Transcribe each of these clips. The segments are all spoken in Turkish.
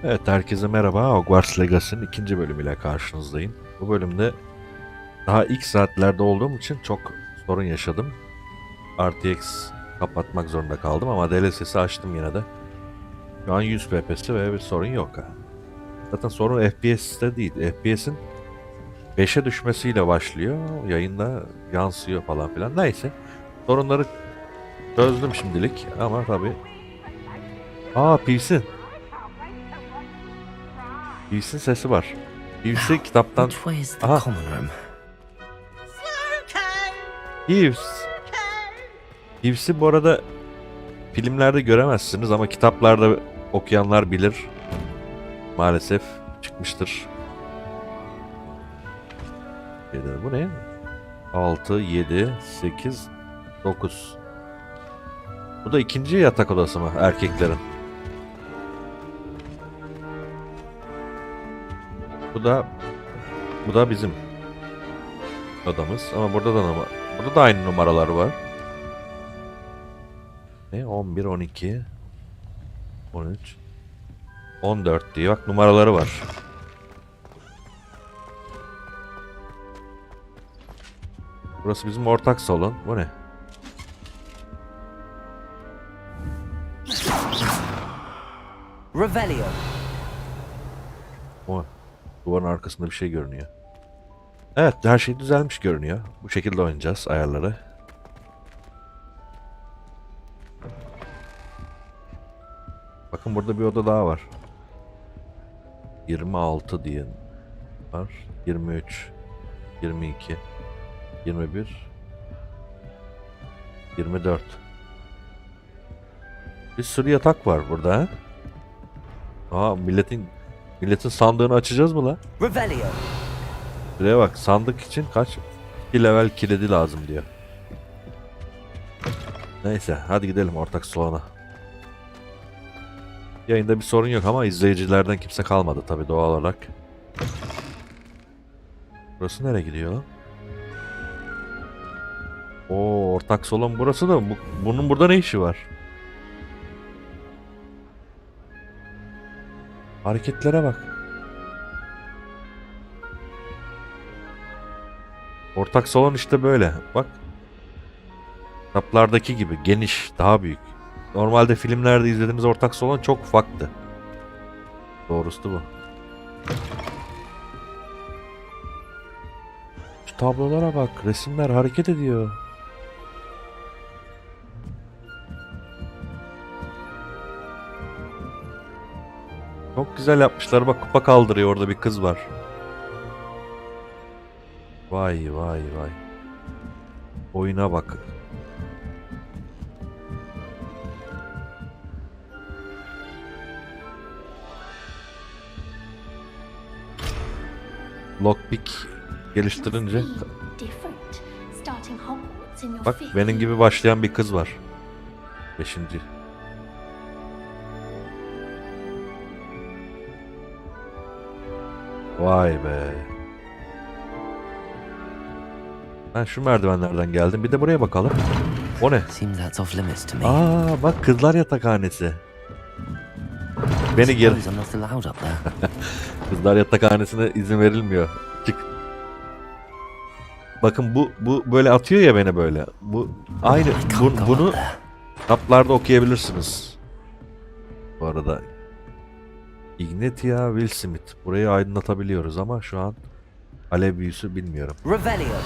Evet, herkese merhaba. Hogwarts Legacy'nin ikinci bölümüyle karşınızdayım. Bu bölümde daha ilk saatlerde olduğum için çok sorun yaşadım. RTX kapatmak zorunda kaldım ama DLSS'i açtım yine de. Şu an 100 FPS ve bir sorun yok. Zaten sorun FPS'te değil. FPS'in 5'e düşmesiyle başlıyor. Yayında yansıyor falan filan. Neyse. Sorunları çözdüm şimdilik ama tabii. Pilsin. Pilsin sesi var. Pilsi kitaptan... Which way is the Aha. common room? Peeves. Peeves'i bu arada filmlerde göremezsiniz ama kitaplarda okuyanlar bilir. Maalesef çıkmıştır. Bu ne? 6, 7, 8, 9. Bu da ikinci yatak odası mı erkeklerin? Bu da bizim odamız ama burada da aynı numaralar var. 11, 12, 13, 14 diye bak numaraları var. Burası bizim ortak salon. Bu ne? Revelio. O duvarın arkasında bir şey görünüyor. Evet, her şey düzelmiş görünüyor. Bu şekilde oynayacağız ayarları. Bakın burada bir oda daha var. 26 diye var. 23, 22, 21, 24. Bir sürü yatak var burada. Milletin sandığını açacağız mı la? Revelio. Şuraya bak, sandık için kaç 2 level kilidi lazım diyor. Neyse, hadi gidelim ortak salona. Yayında bir sorun yok ama izleyicilerden kimse kalmadı tabii doğal olarak. Burası nereye gidiyor lan? Oo, ortak salon burası da bunun burada ne işi var? Hareketlere bak. Ortak salon işte böyle. Bak. Kitaplardaki gibi geniş, daha büyük. Normalde filmlerde izlediğimiz ortak salon çok ufaktı. Doğrusu bu. Şu tablolara bak, resimler hareket ediyor. Çok güzel yapmışlar. Bak, kupa kaldırıyor, orada bir kız var. Vay vay vay. Oyuna bak. Lockpick geliştirince bak, benim gibi başlayan bir kız var. 5. Vay be. Ben şu merdivenlerden geldim. Bir de buraya bakalım. O ne? Seems that's off limits to me. Bak, kızlar yatakhanesi. Beni gir. Suppose I'm not allowed up there. Kızlar yatakhanesine izin verilmiyor. Çık. Bakın bu böyle atıyor ya beni böyle. Bu aynı bunu kitaplarda okuyabilirsiniz. Bu arada Ignatia Will Smith. Burayı aydınlatabiliyoruz ama şu an alev büyüsü bilmiyorum. Revelio.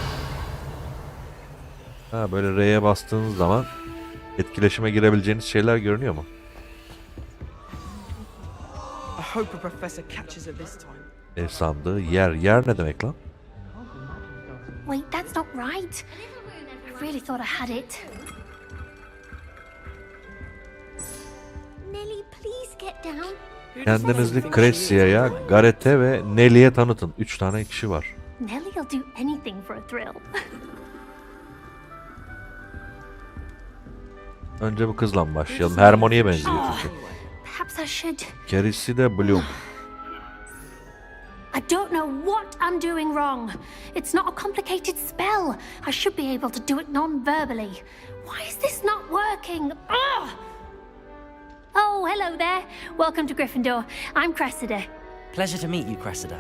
Böyle R'ye bastığınız zaman etkileşime girebileceğiniz şeyler görünüyor mu? I hope a professor catches it this time. Ev sandığı, yer ne demek lan? Wait, that's not right. I really thought I had it. Nelly, please get down. Kendinizi Cressia'ya, Gareth'e ve Nelly'e tanıtın. 3 tane kişi var. Nelly'll do anything for a thrill. Önce bu kızla başlayalım. Hermione'ye benziyor çünkü. Perhaps I should. Gerisi de Bölüm. I don't know what I'm doing wrong. It's not a complicated spell. I should be able to do it non-verbally. Why is this not working? Ugh! Oh, hello there. Welcome to Gryffindor. I'm Cressida. Pleasure to meet you, Cressida.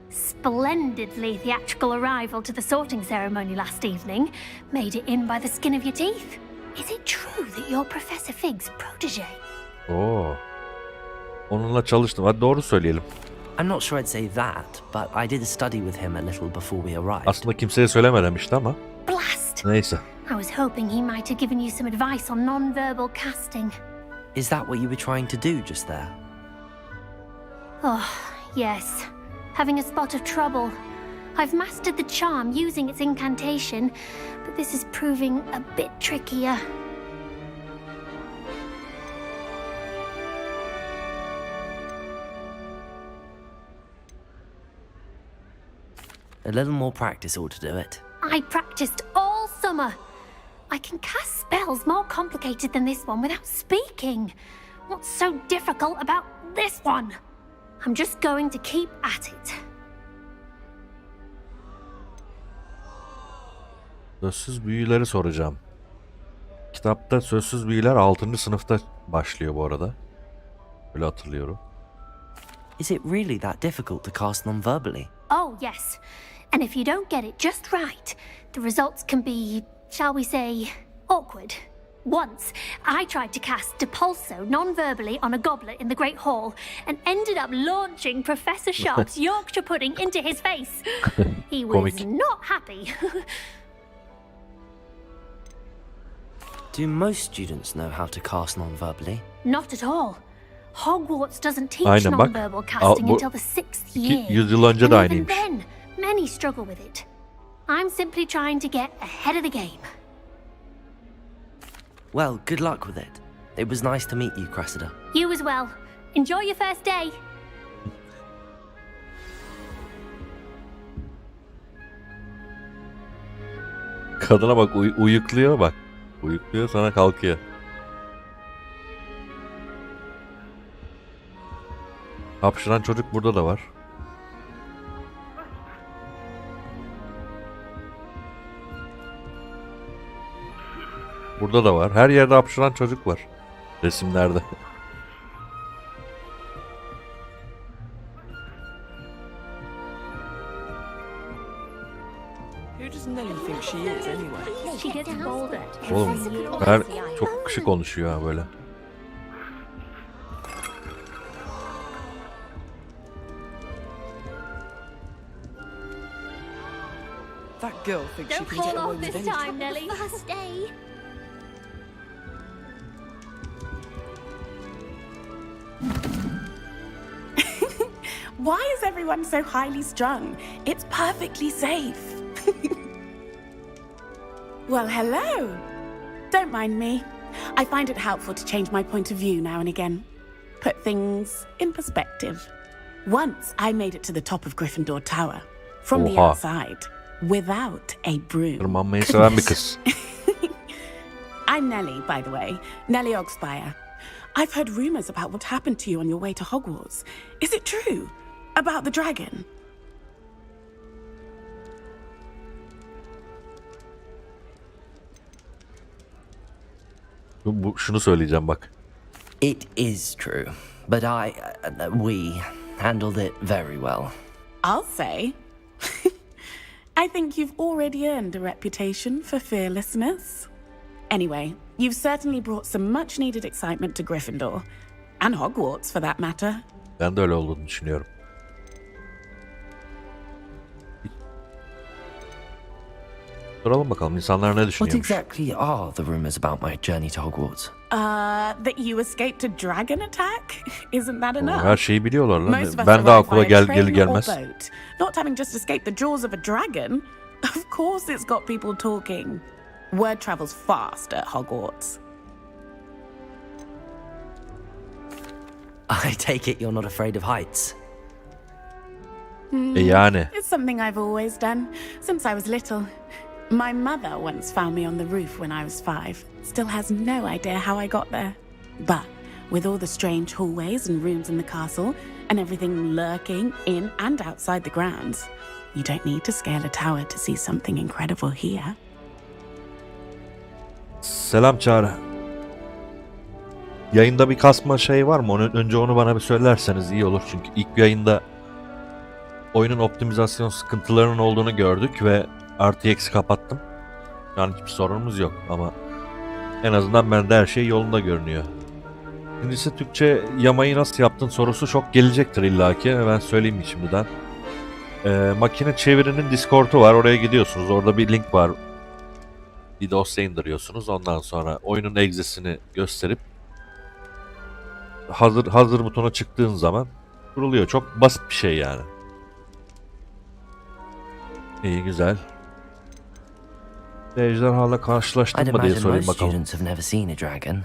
Splendidly theatrical arrival to the sorting ceremony last evening. Made it in by the skin of your teeth. Is it true that you're Professor Fig's protege? Oo. Onunla çalıştım. Hadi doğru söyleyelim. I'm not sure I'd say that, but I did study with him a little before we arrived. Aslında kimseye söyleme demişti ama. Blast! Neyse. I was hoping he might have given you some advice on non-verbal casting. Is that what you were trying to do just there? Oh, yes. Having a spot of trouble. I've mastered the charm using its incantation, but this is proving a bit trickier. A little more practice ought to do it. I practiced all summer. I can cast spells more complicated than this one without speaking. What's so difficult about this one? I'm just going to keep at it. Sözsüz büyüleri soracağım. Kitapta sözsüz büyüler 6. sınıfta başlıyor bu arada. Öyle hatırlıyorum. Is it really that difficult to cast non-verbally? Oh, yes. And if you don't get it just right, the results can be, shall we say, awkward. Once, I tried to cast Depulso non-verbally on a goblet in the Great Hall and ended up launching Professor Sharp's Yorkshire pudding into his face. He was Comic. not happy. Do most students know how to cast non-verbally? Not at all. Hogwarts doesn't teach Aynen bak. non-verbal casting bu until the 6th year. 200 yıl önce And de even aynıymış. then, many struggle with it. I'm simply trying to get ahead of the game. Well, good luck with it. It was nice to meet you, Cressida. You as well. Enjoy your first day. Kadına bak uyukluyor bak. Uyukluyor sonra kalkıyor. Hapşıran çocuk burada da var. Burada da var. Her yerde hapşıran çocuk var. Resimlerde. Who does Nelly think she is, anyway? She gets bolder. Oğlum her çok kişi konuşuyor ha böyle. That girl thinks she Don't can get fall away off with this anything. time, Nelly. First day. Why is everyone so highly strung? It's perfectly safe. Well, hello. Don't mind me. I find it helpful to change my point of view now and again. Put things in perspective. Once I made it to the top of Gryffindor Tower, from the Oha. outside, without a broom. Tırmanmayı seven bir kız. I'm Nellie, by the way. Nellie Ogspire. I've heard rumors about what happened to you on your way to Hogwarts. Is it true? About the dragon? Şunu söyleyeceğim bak. It is true, but we handled it very well. I'll say. I think you've already earned a reputation for fearlessness. Anyway, you've certainly brought some much-needed excitement to Gryffindor. And Hogwarts, for that matter. Ben de öyle olduğunu düşünüyorum. Soralım bakalım insanlar ne What düşünüyormuş. exactly are the rumors about my journey to Hogwarts? That you escaped a dragon attack? Isn't that enough? Her şeyi biliyorlar lan. Most of us Ben de arrive akla by a gelir train or gelmez. boat, not having just escaped the jaws of a dragon. Of course it's got people talking. Word travels fast at Hogwarts. I take it you're not afraid of heights. Yani. It's something I've always done, since I was little. My mother once found me on the roof when I was 5. Still has no idea how I got there. But with all the strange hallways and rooms in the castle, and everything lurking in and outside the grounds, you don't need to scale a tower to see something incredible here. Selam Çağrı. Yayında bir kasma şey var mı? Önce onu bana bir söylerseniz iyi olur. Çünkü ilk bir yayında oyunun optimizasyon sıkıntılarının olduğunu gördük ve RTX'i kapattım. Şu an hiçbir sorunumuz yok ama en azından bende her şey yolunda görünüyor. İkincisi, Türkçe yamayı nasıl yaptın sorusu çok gelecektir illaki. Ben söyleyeyim şimdiden. Makine Çeviri'nin Discord'u var. Oraya gidiyorsunuz. Orada bir link var. Bir dosya indiriyorsunuz. Ondan sonra oyunun egzesini gösterip hazır butona çıktığın zaman kuruluyor. Çok basit bir şey yani. İyi, güzel. Ejderhalarla I'd karşılaştın mı diye imagine sorayım most bakalım. students have never seen a dragon.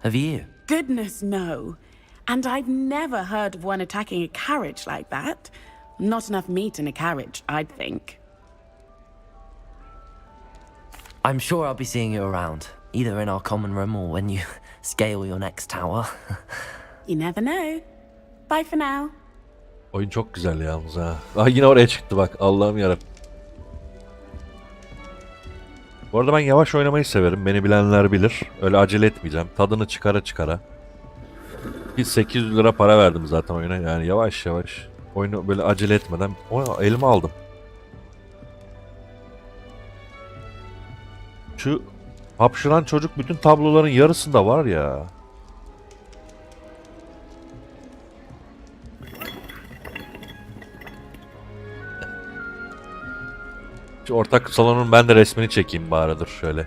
Have you? Goodness, no. And I've never heard of one attacking a carriage like that. Not enough meat in a carriage, I'd think. I'm sure I'll be seeing you around, either in our common room or when you scale your next tower. You never know. Bye for now. Oyun çok güzel yalnız ha. Yine oraya çıktı bak. Allah'ım yarabbim. Bu arada ben yavaş oynamayı severim. Beni bilenler bilir. Öyle acele etmeyeceğim. Tadını çıkara çıkara. Bir 800 lira para verdim zaten oyuna. Yani yavaş yavaş. Oyunu böyle acele etmeden. Elime aldım. Şu hapşıran çocuk bütün tabloların yarısında var ya. Şu ortak salonun ben de resmini çekeyim bari, dur şöyle.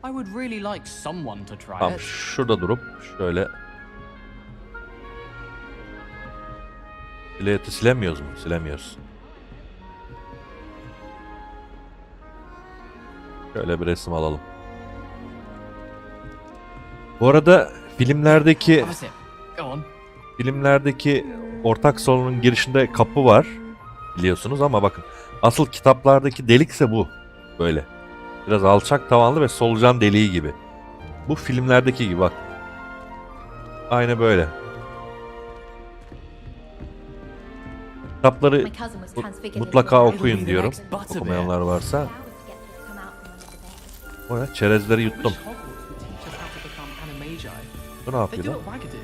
I would really like someone to try Tamam, it. şurada durup şöyle. Silüeti silemiyoruz mu? Silemiyoruz. Şöyle bir resim alalım. Bu arada filmlerdeki Have a sip. Go on. ortak salonun girişinde kapı var biliyorsunuz ama bakın asıl kitaplardaki delikse bu. Böyle. Biraz alçak tavanlı ve solucan deliği gibi. Bu filmlerdeki gibi bak. Aynı böyle. Kitapları mutlaka okuyun diyorum. Okumayanlar varsa. O ya, çerezleri yuttum. Wish Hogwarts would teach us how to become animagi. Bu ne They yapıyor do lan? at Wagadu.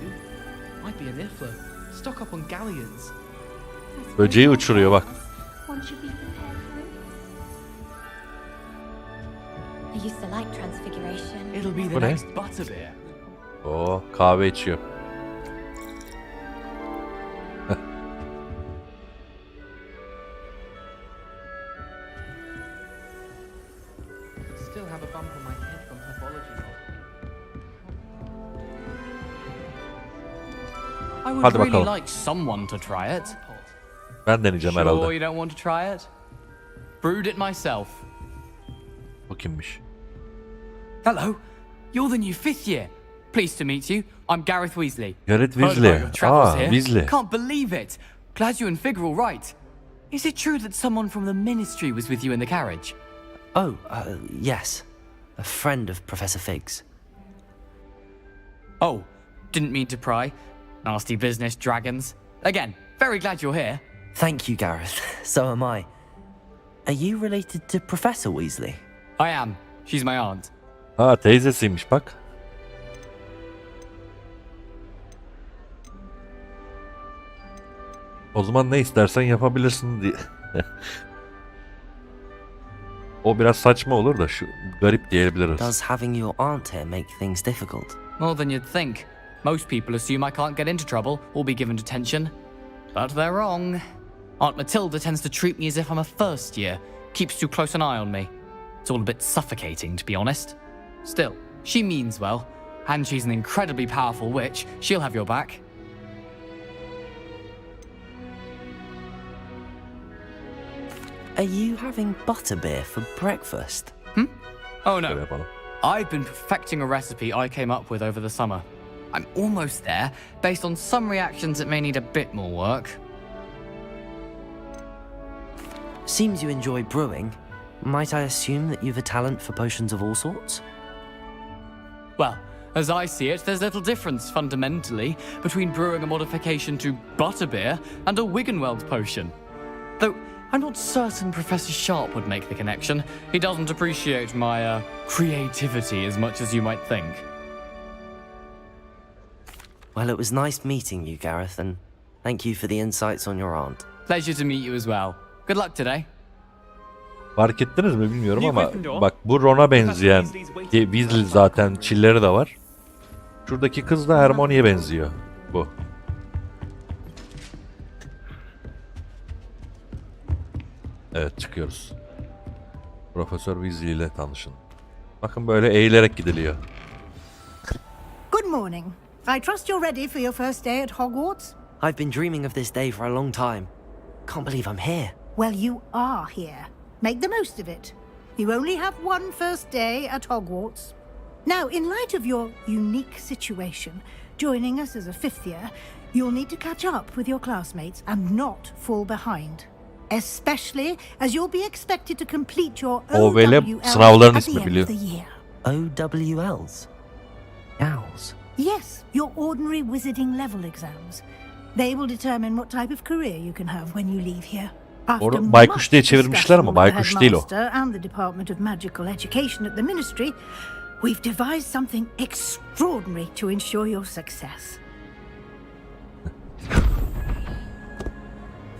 I'd be a niffler, stock up on galleons. Böceği uçuruyor bak. One should be prepared for it. I used to like Transfiguration. It'll be Bu the ne? next butterbeer. Oo, kahve içiyor. Still have a bump on my head from pathology. I would Hadi really bakalım. like someone to try it. Ben deneyeceğim Sure herhalde. you don't want to try it? Brewed it myself. Bu kimmiş? Hello, you're the new fifth year. Pleased to meet you. I'm Gareth Weasley. Gareth Heard about Weasley. your travels here. Weasley. Can't believe it. Glad you and Fig are all right. Is it true that someone from the Ministry was with you in the carriage? Oh, yes. A friend of Professor Fig's. Oh, didn't mean to pry. Nasty business, dragons. Again, very glad you're here. Thank you, Gareth. So am I. Are you related to Professor Weasley? I am. She's my aunt. Ha, teyzesiymiş bak. O zaman ne istersen yapabilirsin diye. O biraz saçma olur da şu garip diyebiliriz. Does having your aunt here make things difficult? More than you'd think. Most people assume I can't get into trouble or be given detention. But they're wrong. Aunt Matilda tends to treat me as if I'm a first year. Keeps too close an eye on me. It's all a bit suffocating, to be honest. Still, she means well. And she's an incredibly powerful witch. She'll have your back. Are you having butterbeer for breakfast? Oh Şöyle no. yapalım. I've been perfecting a recipe I came up with over the summer. I'm almost there, based on some reactions that may need a bit more work. Seems you enjoy brewing. Might I assume that you've a talent for potions of all sorts? Well, as I see it, there's little difference fundamentally between brewing a modification to butterbeer and a Wiggenweld potion. Though, I'm not certain Professor Sharp would make the connection. He doesn't appreciate my creativity as much as you might think. Well, it was nice meeting you, Gareth, and thank you for the insights on your aunt. Pleasure to meet you as well. Good luck today. Fark ettiniz mi bilmiyorum ama bak bu Ron'a benzeyen Weasley zaten çilleri de var. Şuradaki kız da Hermione'ye benziyor. Bu. Evet çıkıyoruz. Profesör Weasley ile tanışın. Bakın böyle eğilerek gidiliyor. Good morning. I trust you're ready for your first day at Hogwarts? I've been dreaming of this day for a long time. Can't believe I'm here. Well, you are here. Make the most of it. You only have one first day at Hogwarts. Now, in light of your unique situation, joining us as a fifth year, you'll need to catch up with your classmates and not fall behind. Especially as you'll be expected to complete your OVL OWLs sınavların at the ismi end biliyor. of the year. OWLs? Owls? Yes, your ordinary wizarding level exams. They will determine what type of career you can have when you leave here. Orada baykuş diye çevirmişler ama baykuş değil o. And the Department of Magical Education at the Ministry, we've devised something extraordinary to ensure your success.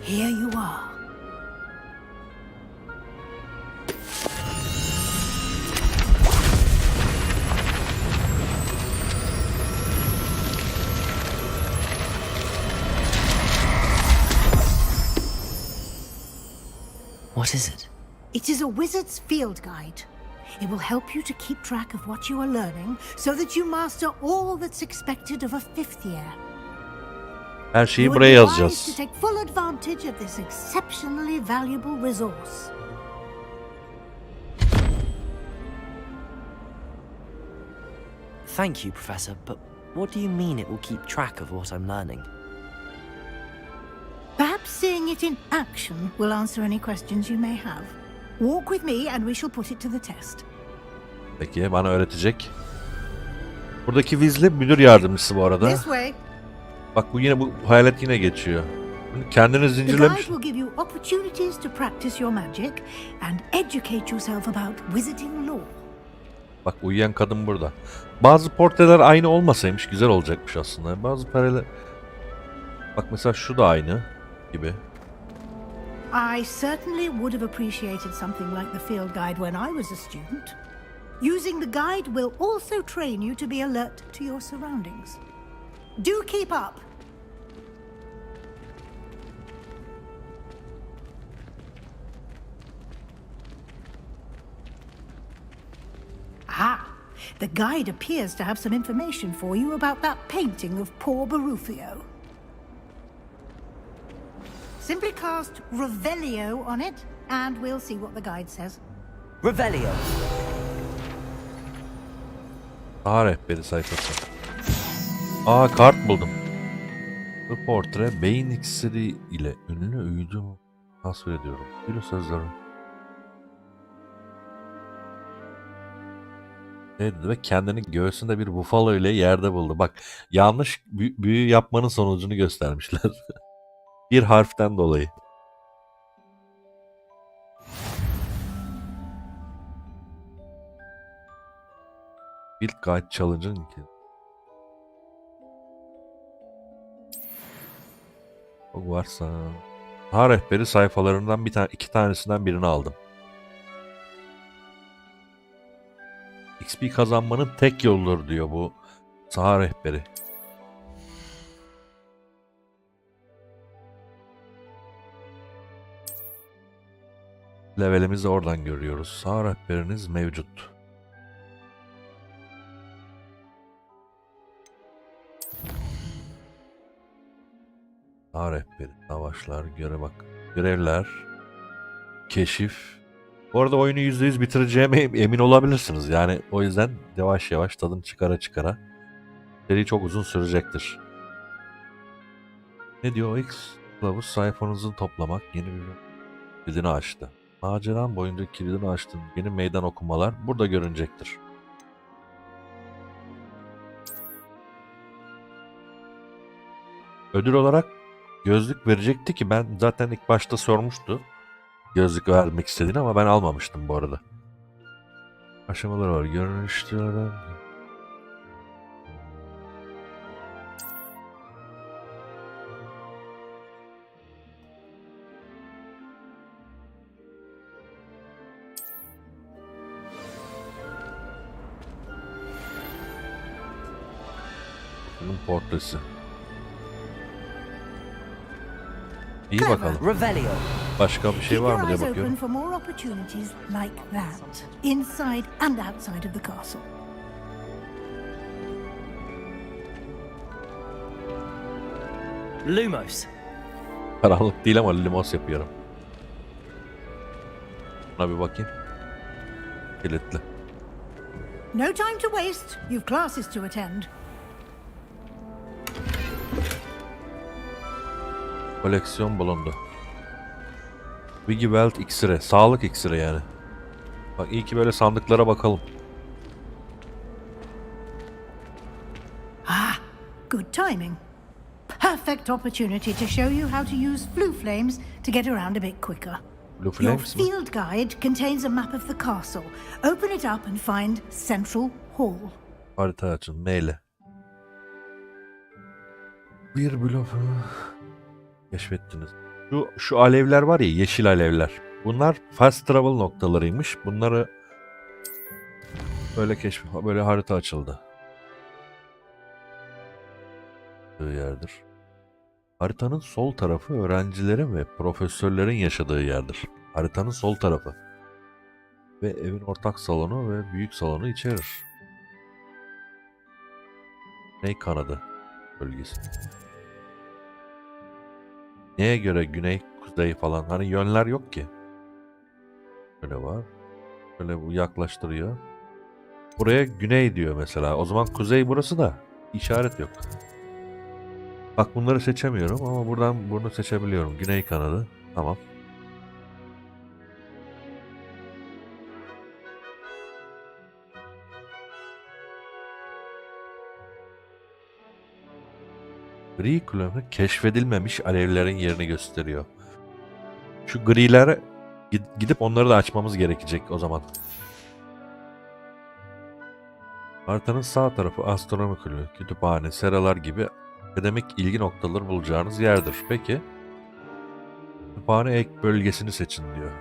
Here you are. What is it? It is a wizard's field guide. It will help you to keep track of what you are learning so that you master all that's expected of a fifth year. Her şeyi You buraya will be wise to yazacağız. take full advantage of this exceptionally valuable resource. Thank you, Professor, but what do you mean it will keep track of what I'm learning? Perhaps seeing it in action will answer any questions you may have. Walk with me and we shall put it to the test. Peki bana öğretecek. Buradaki Weasley müdür yardımcısı bu arada. This way. Bak bu hayalet yine geçiyor. Kendini The guide zincirlemiş. will give you opportunities to practice your magic and educate yourself about wizarding lore. Bak uyuyan kadın burada. Bazı portreler aynı olmasaymış güzel olacakmış aslında. Bazı pareler... Bak mesela şu da aynı gibi. I certainly would have appreciated something like the field guide when I was a student. Using the guide will also train you to be alert to your surroundings. Do keep up. Ah, the guide appears to have some information for you about that painting of poor Barufio. Simply cast Revelio on it, and we'll see what the guide says. Revelio! Daha rehberi sayfası. Aa kart buldum. Bu portre beyin iksiri ile ünlü üydü tasvir ediyorum. Bir sözleri. Dedi ve kendini göğsünde bir bufalo ile yerde buldu. Bak yanlış büyü yapmanın sonucunu göstermişler. Bir harften dolayı. Field Guide Challenge'ın ilki. Hogwarts. Ha rehberi sayfalarından iki tanesinden birini aldım. XP kazanmanın tek yoludur diyor bu saha rehberi. Levelimizi oradan görüyoruz. Saha rehberiniz mevcut. Saha rehberi, savaşlar, görevler, keşif. Bu arada oyunu %100 bitireceğime emin olabilirsiniz. Yani o yüzden yavaş yavaş tadını çıkara seri çok uzun sürecektir. Ne diyor? X kılavuz sayfanızı toplamak yeni bir kilidini açtı. Maceran boyunca kilidini açtığın yeni meydan okumalar burada görünecektir. Ödül olarak gözlük verecekti ki ben zaten ilk başta sormuştu. gözlük vermek istediğini ama ben almamıştım bu arada. Aşamaları var. Görünüşlerden. Bunun portresi. İyi bakalım. Revelio. Başka bir şey Keep var your mı diye eyes open bakıyorum. for more opportunities like that, inside and outside of the castle. Lumos. Karanlık değil ama limos yapıyorum. Buna bir bakayım. Kilitli. No time to waste. You've classes to attend. Koleksiyon bulundu. Wiggy iksiri. Sağlık iksiri yani. Bak iyi ki böyle sandıklara bakalım. Good timing. Perfect opportunity to show you how to use flue flames to get around a bit quicker. Blue Your Flames mi? field guide contains a map of the castle. Open it up and find Central Hall. Harita açın. Neyle? Bir blok. Keşfettiniz. Şu alevler var ya, yeşil alevler. Bunlar fast travel noktalarıymış. Bunları böyle harita açıldı. Yerdir. Haritanın sol tarafı öğrencilerin ve profesörlerin yaşadığı yerdir. Haritanın sol tarafı. Ve evin ortak salonu ve büyük salonu içerir. Güney kanadı bölgesi. Neye göre güney, kuzey falan? Hani yönler yok ki. Böyle var. Böyle bu yaklaştırıyor. Buraya güney diyor mesela. O zaman kuzey burası da işaret yok. Bak bunları seçemiyorum ama buradan bunu seçebiliyorum. Güney kanadı. Tamam. Gri kulübü keşfedilmemiş alevlerin yerini gösteriyor. Şu griler gidip onları da açmamız gerekecek o zaman. Haritanın sağ tarafı astronomi kulübü, kütüphane, seralar gibi akademik ilgi noktaları bulacağınız yerdir. Peki. Kütüphane ek bölgesini seçin diyor.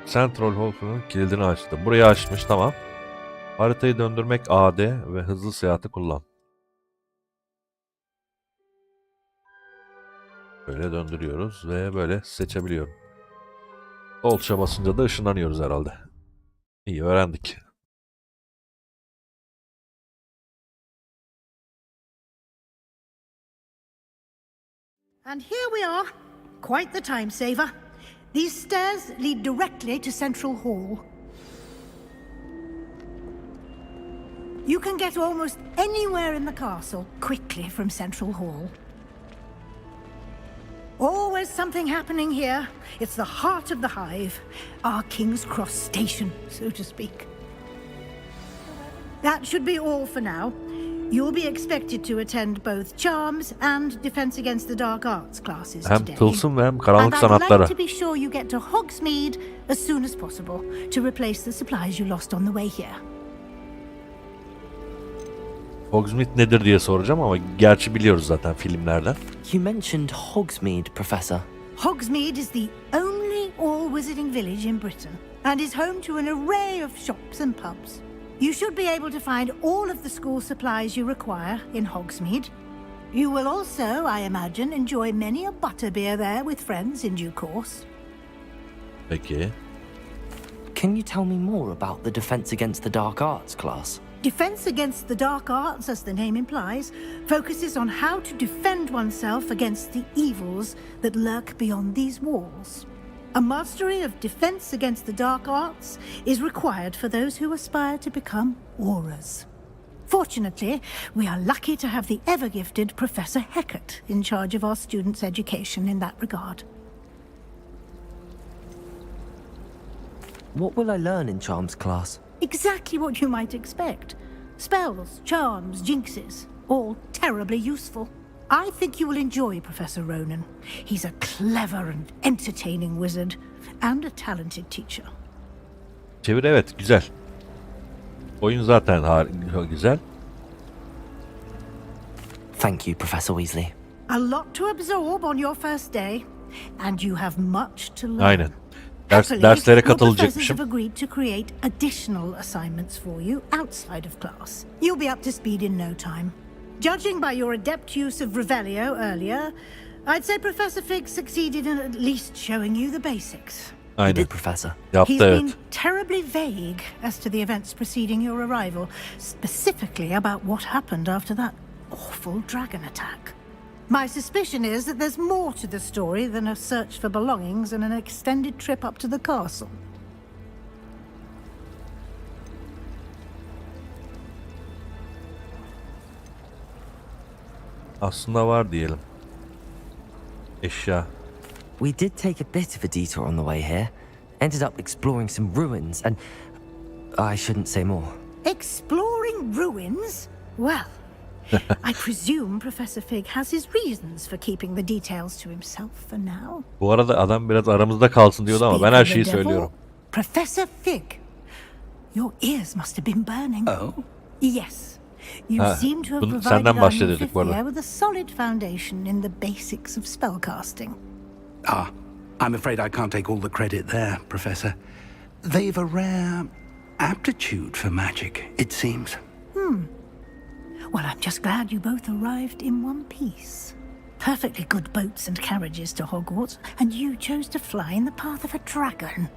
Central Hall'un kilidini açtı. Burayı açmış, tamam. Haritayı döndürmek AD ve hızlı seyahati kullan. Böyle döndürüyoruz ve böyle seçebiliyorum. Sol tuşa basınca da ışınlanıyoruz herhalde. İyi, öğrendik. And here we are. Quite the time saver. These stairs lead directly to Central Hall. You can get almost anywhere in the castle quickly from Central Hall. Always something happening here. It's the heart of the hive, our King's Cross station, so to speak. That should be all for now. You'll be expected to attend both Charms and Defense Against the Dark Arts classes Hem today. tılsım ve hem karanlık And I'd sanatları. like to be sure you get to Hogsmeade as soon as possible to replace the supplies you lost on the way here. Hogsmeade nedir diye soracağım ama gerçi biliyoruz zaten filmlerden. You mentioned Hogsmeade, Professor. Hogsmeade is the only all-wizarding village in Britain and is home to an array of shops and pubs. You should be able to find all of the school supplies you require in Hogsmeade. You will also, I imagine, enjoy many a butterbeer there with friends in due course. Peki. Can you tell me more about the Defense Against the Dark Arts class? Defense Against the Dark Arts, as the name implies, focuses on how to defend oneself against the evils that lurk beyond these walls. A mastery of Defense Against the Dark Arts is required for those who aspire to become Aurors. Fortunately, we are lucky to have the ever-gifted Professor Hecat in charge of our students' education in that regard. What will I learn in Charms class? Exactly what you might expect. Spells, charms, jinxes, all terribly useful. I think you will enjoy Professor Ronan. He's a clever and entertaining wizard and a talented teacher. Çeviri evet güzel. Oyun zaten güzel. Thank you, Professor Weasley. A lot to absorb on your first day, and you have much to learn. Aynen. Happily, Derslere your professors katılacakmışım. have agreed to create additional assignments for you outside of class. You'll be up to speed in no time. Judging by your adept use of Revelio earlier, I'd say Professor Fig succeeded in at least showing you the basics. You Aynen. did, Professor. Yaptı He's evet. been terribly vague as to the events preceding your arrival, specifically about what happened after that awful dragon attack. My suspicion is that there's more to the story than a search for belongings and an extended trip up to the castle. Aslında var diyelim. Eşya. We did take a bit of a detour on the way here. Ended up exploring some ruins, and I shouldn't say more. Exploring ruins? Well, I presume Professor Fig has his reasons for keeping the details to himself for now. Bu arada adam biraz aramızda kalsın diyordu ama ben her şeyi Speak of the devil, söylüyorum. Professor Fig, your ears must have been burning. Oh? Yes. You Ha, seem to have bunu provided senden our new bahsediyorduk fifth bu arada. year with a solid foundation in the basics of spellcasting. Ah, I'm afraid I can't take all the credit there, Professor. They've a rare aptitude for magic, it seems. Well, I'm just glad you both arrived in one piece. Perfectly good boats and carriages to Hogwarts, and you chose to fly in the path of a dragon.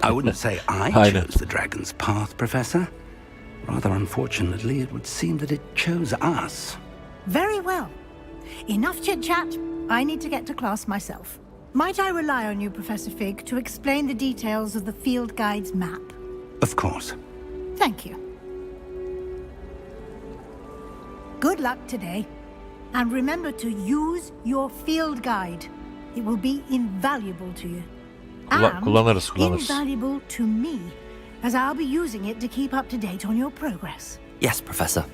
I wouldn't say I I know. chose the dragon's path, Professor. Rather unfortunately, it would seem that it chose us. Very well. Enough chit-chat. I need to get to class myself. Might I rely on you, Professor Fig, to explain the details of the field guide's map? Of course. Thank you. Good luck today. And remember to use your field guide. It will be invaluable to you. Kullanırız. Invaluable to me, as I'll be using it to keep up to date on your progress. Yes, Professor.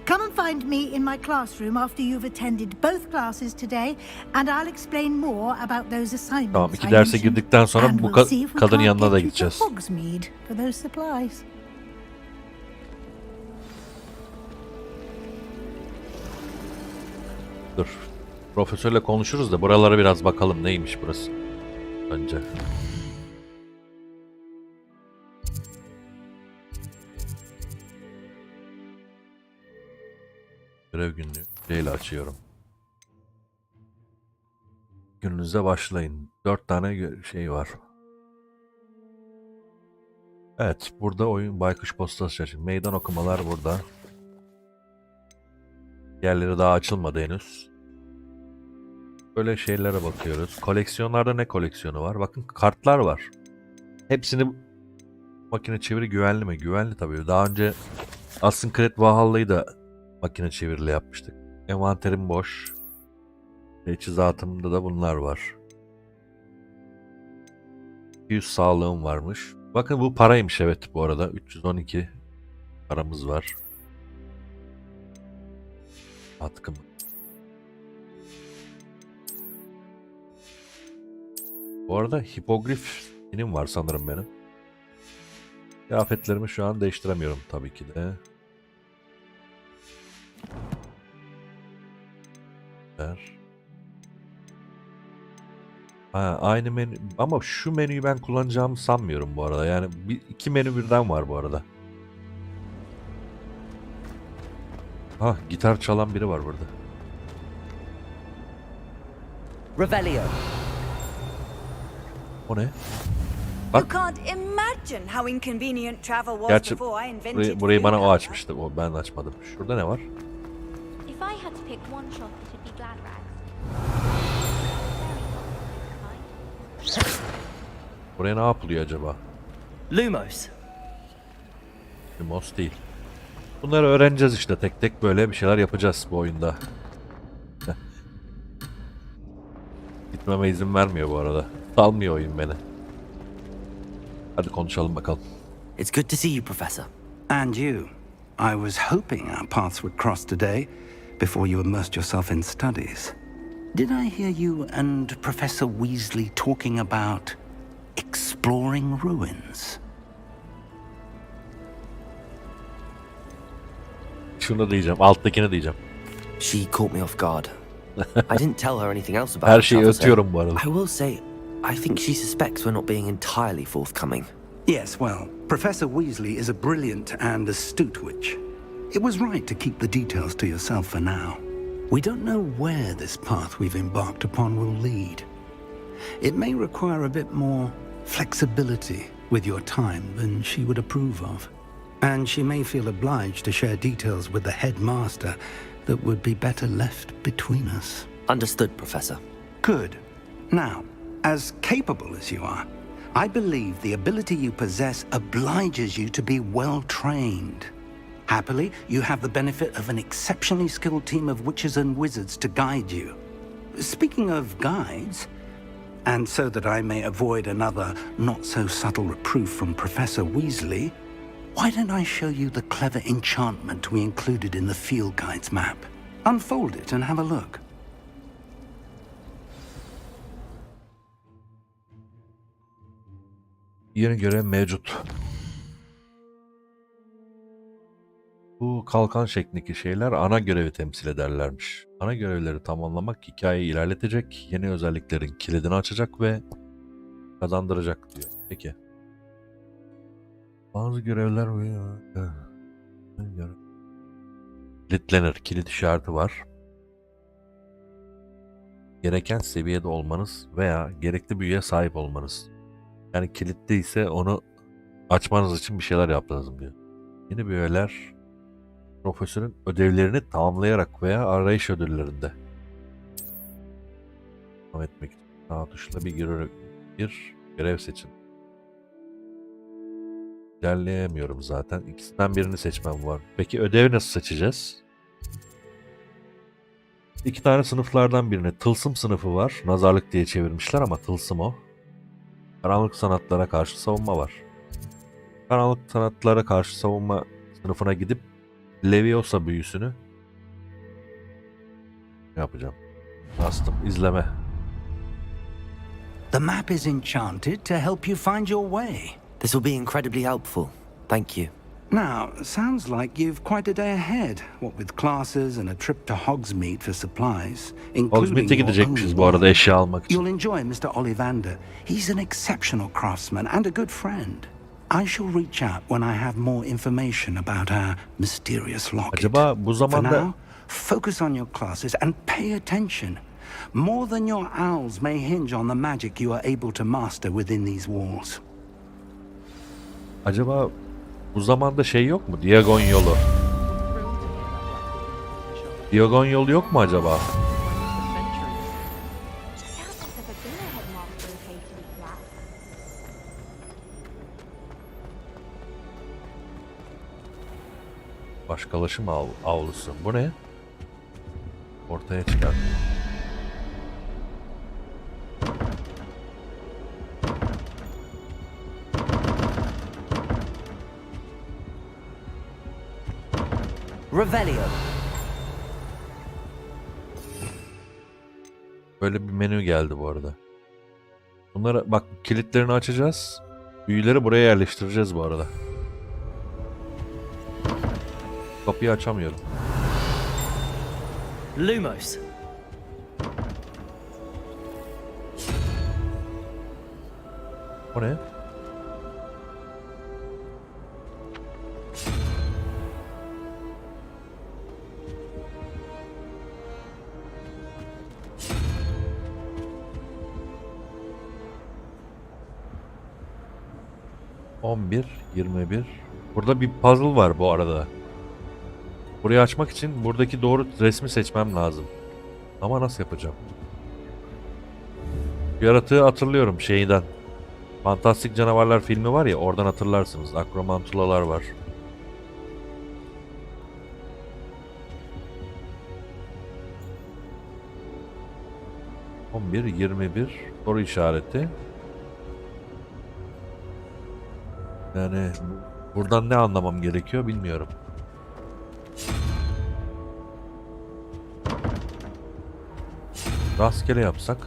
Come and find me in my classroom after you've attended both classes today, and I'll explain more about those assignments. Tamam, iki I derse mentioned, girdikten sonra and bu we'll see if we kadın can't yanına da get you to gideceğiz. Hogsmeade for those supplies. Dur. Profesörle konuşuruz da buralara biraz bakalım neymiş burası. Önce. Görev günlüğü. Şeyle açıyorum. Gününüze başlayın. 4 tane şey var. Evet. Burada oyun baykuş postası açın. Meydan okumalar burada. Yerleri daha açılmadı henüz. Böyle şeylere bakıyoruz. Koleksiyonlarda ne koleksiyonu var? Bakın kartlar var. Hepsini makine çeviri güvenli mi? Güvenli tabii. Daha önce Assassin's Creed Valhalla'yı da makine çevirili yapmıştık. Envanterim boş. Teçhizatımda da bunlar var. 200 sağlığım varmış. Bakın bu paraymış evet bu arada. 312 paramız var. Atkım. Bu arada hipogrif benim var sanırım benim. Kıyafetlerimi şu an değiştiremiyorum tabii ki de. Ha, aynı menü ama şu menüyü ben kullanacağımı sanmıyorum bu arada. Yani iki menü birden var bu arada. Ha, gitar çalan biri var burada. Revelio. O ne? You Bak, can't imagine how inconvenient travel was gerçi before I invented burayı bana o field açmıştı. O ben açmadım. Şurada ne var? If I had to pick one shop, it'd be Glad Rags. Buraya ne yapılıyor acaba? Lumos. Lumos değil. Bunları öğreneceğiz işte tek tek böyle bir şeyler yapacağız bu oyunda. Gitmeme izin vermiyor bu arada. Salmıyor oyun beni. Hadi konuşalım bakalım. It's good to see you, Professor. And you. I was hoping our paths would cross today, before you immersed yourself in studies. Did I hear you and Professor Weasley talking about exploring ruins? Şunu diyeceğim, alttakini diyeceğim. She caught me off guard. I didn't tell her anything else about Her the şeyi travel, so ötüyorum bu arada. I will say, I think she suspects we're not being entirely forthcoming. Yes, well, Professor Weasley is a brilliant and astute witch. It was right to keep the details to yourself for now. We don't know where this path we've embarked upon will lead. It may require a bit more flexibility with your time than she would approve of. And she may feel obliged to share details with the headmaster that would be better left between us. Understood, Professor. Good. Now, as capable as you are, I believe the ability you possess obliges you to be well trained. Happily, you have the benefit of an exceptionally skilled team of witches and wizards to guide you. Speaking of guides, and so that I may avoid another not-so-subtle reproof from Professor Weasley, why don't I show you the clever enchantment we included in the field guide's map? Unfold it and have a look. Yeni görev mevcut. Bu kalkan şeklindeki şeyler ana görevi temsil ederlermiş. Ana görevleri tamamlamak hikayeyi ilerletecek, yeni özelliklerin kilidini açacak ve kazandıracak diyor. Peki. Bazı görevler kilitlenir. Kilit işareti var. Gereken seviyede olmanız veya gerekli büyüye sahip olmanız. Yani kilitliyse onu açmanız için bir şeyler yapmanız diyor. Yeni büyüler profesörün ödevlerini tamamlayarak veya arayış ödüllerinde devam etmek için sağ tuşla bir görev seçin. İlerleyemiyorum zaten. İkisinden birini seçmem var. Peki ödevi nasıl seçeceğiz? İki tane sınıflardan birine tılsım sınıfı var. Nazarlık diye çevirmişler ama tılsım o. Karanlık sanatlara karşı savunma var. Karanlık sanatlara karşı savunma sınıfına gidip Leviosa büyüsünü yapacağım. Bastım. İzleme. The map is enchanted to help you find your way. This will be incredibly helpful. Thank you. Now, sounds like you've quite a day ahead, what with classes and a trip to Hogsmeade for supplies, including Hogsmeade'e your gidecekmişiz own bu arada wand. eşya almak için. You'll enjoy Mr. Ollivander. He's an exceptional craftsman and a good friend. I shall reach out when I have more information about our mysterious locket. Acaba bu For zamanda now, focus on your classes and pay attention. More than your owls may hinge on the magic you are able to master within these walls. acaba bu zamanda şey yok mu? Diagon yolu. Diagon yolu yok mu acaba? Başkalaşım avlusu. Bu ne? Ortaya çıkar. Revelio. Böyle bir menü geldi bu arada. Bunlara bak, kilitlerini açacağız. Büyüleri buraya yerleştireceğiz bu arada. Kapıyı açamıyorum. Lumos. O ne? ...11, 21... Burada bir puzzle var bu arada. Burayı açmak için buradaki doğru resmi seçmem lazım. Ama nasıl yapacağım? Yaratığı hatırlıyorum şeyden. Fantastik Canavarlar filmi var ya, oradan hatırlarsınız. Akromantulalar var. ...11, 21... soru işareti. Yani buradan ne anlamam gerekiyor bilmiyorum. Rastgele yapsak.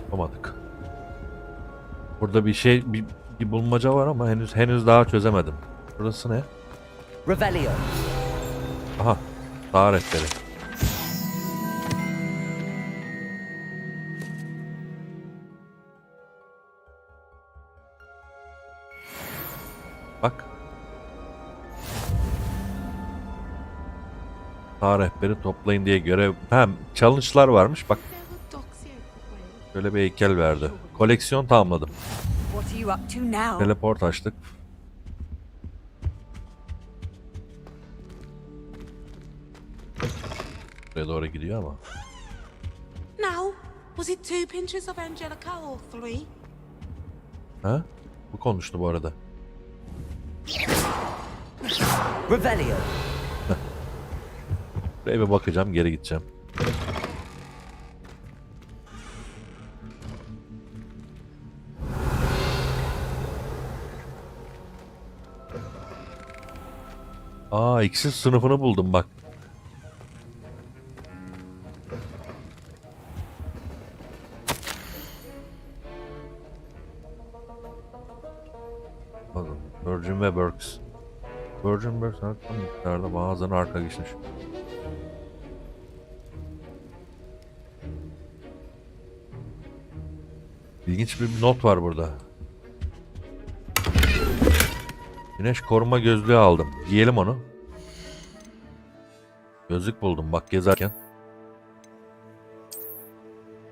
Yapamadık. Burada bir bulmaca var ama henüz daha çözemedim. Burası ne? Revelio. Aha, dağ rehberi. Bak. Dağ rehberi toplayın diye görev. Hem challenge'lar varmış. Bak. Şöyle bir heykel verdi. Koleksiyon tamamladım. What are you up to now? Teleport açtık. Buraya doğru gidiyor ama. Now, was it 2 pinches of Angelica or 3? Ha? Bu konuştu bu arada. Revelio. Buraya bir bakacağım, geri gideceğim. Aa, iksir sınıfını buldum bak. Bakın, Virgin ve Burks. Virgin Burks arka miktarda bazen arka geçmiş. İlginç bir not var burada. Güneş koruma gözlüğü aldım. Giyelim onu. Gözlük buldum bak gezerken.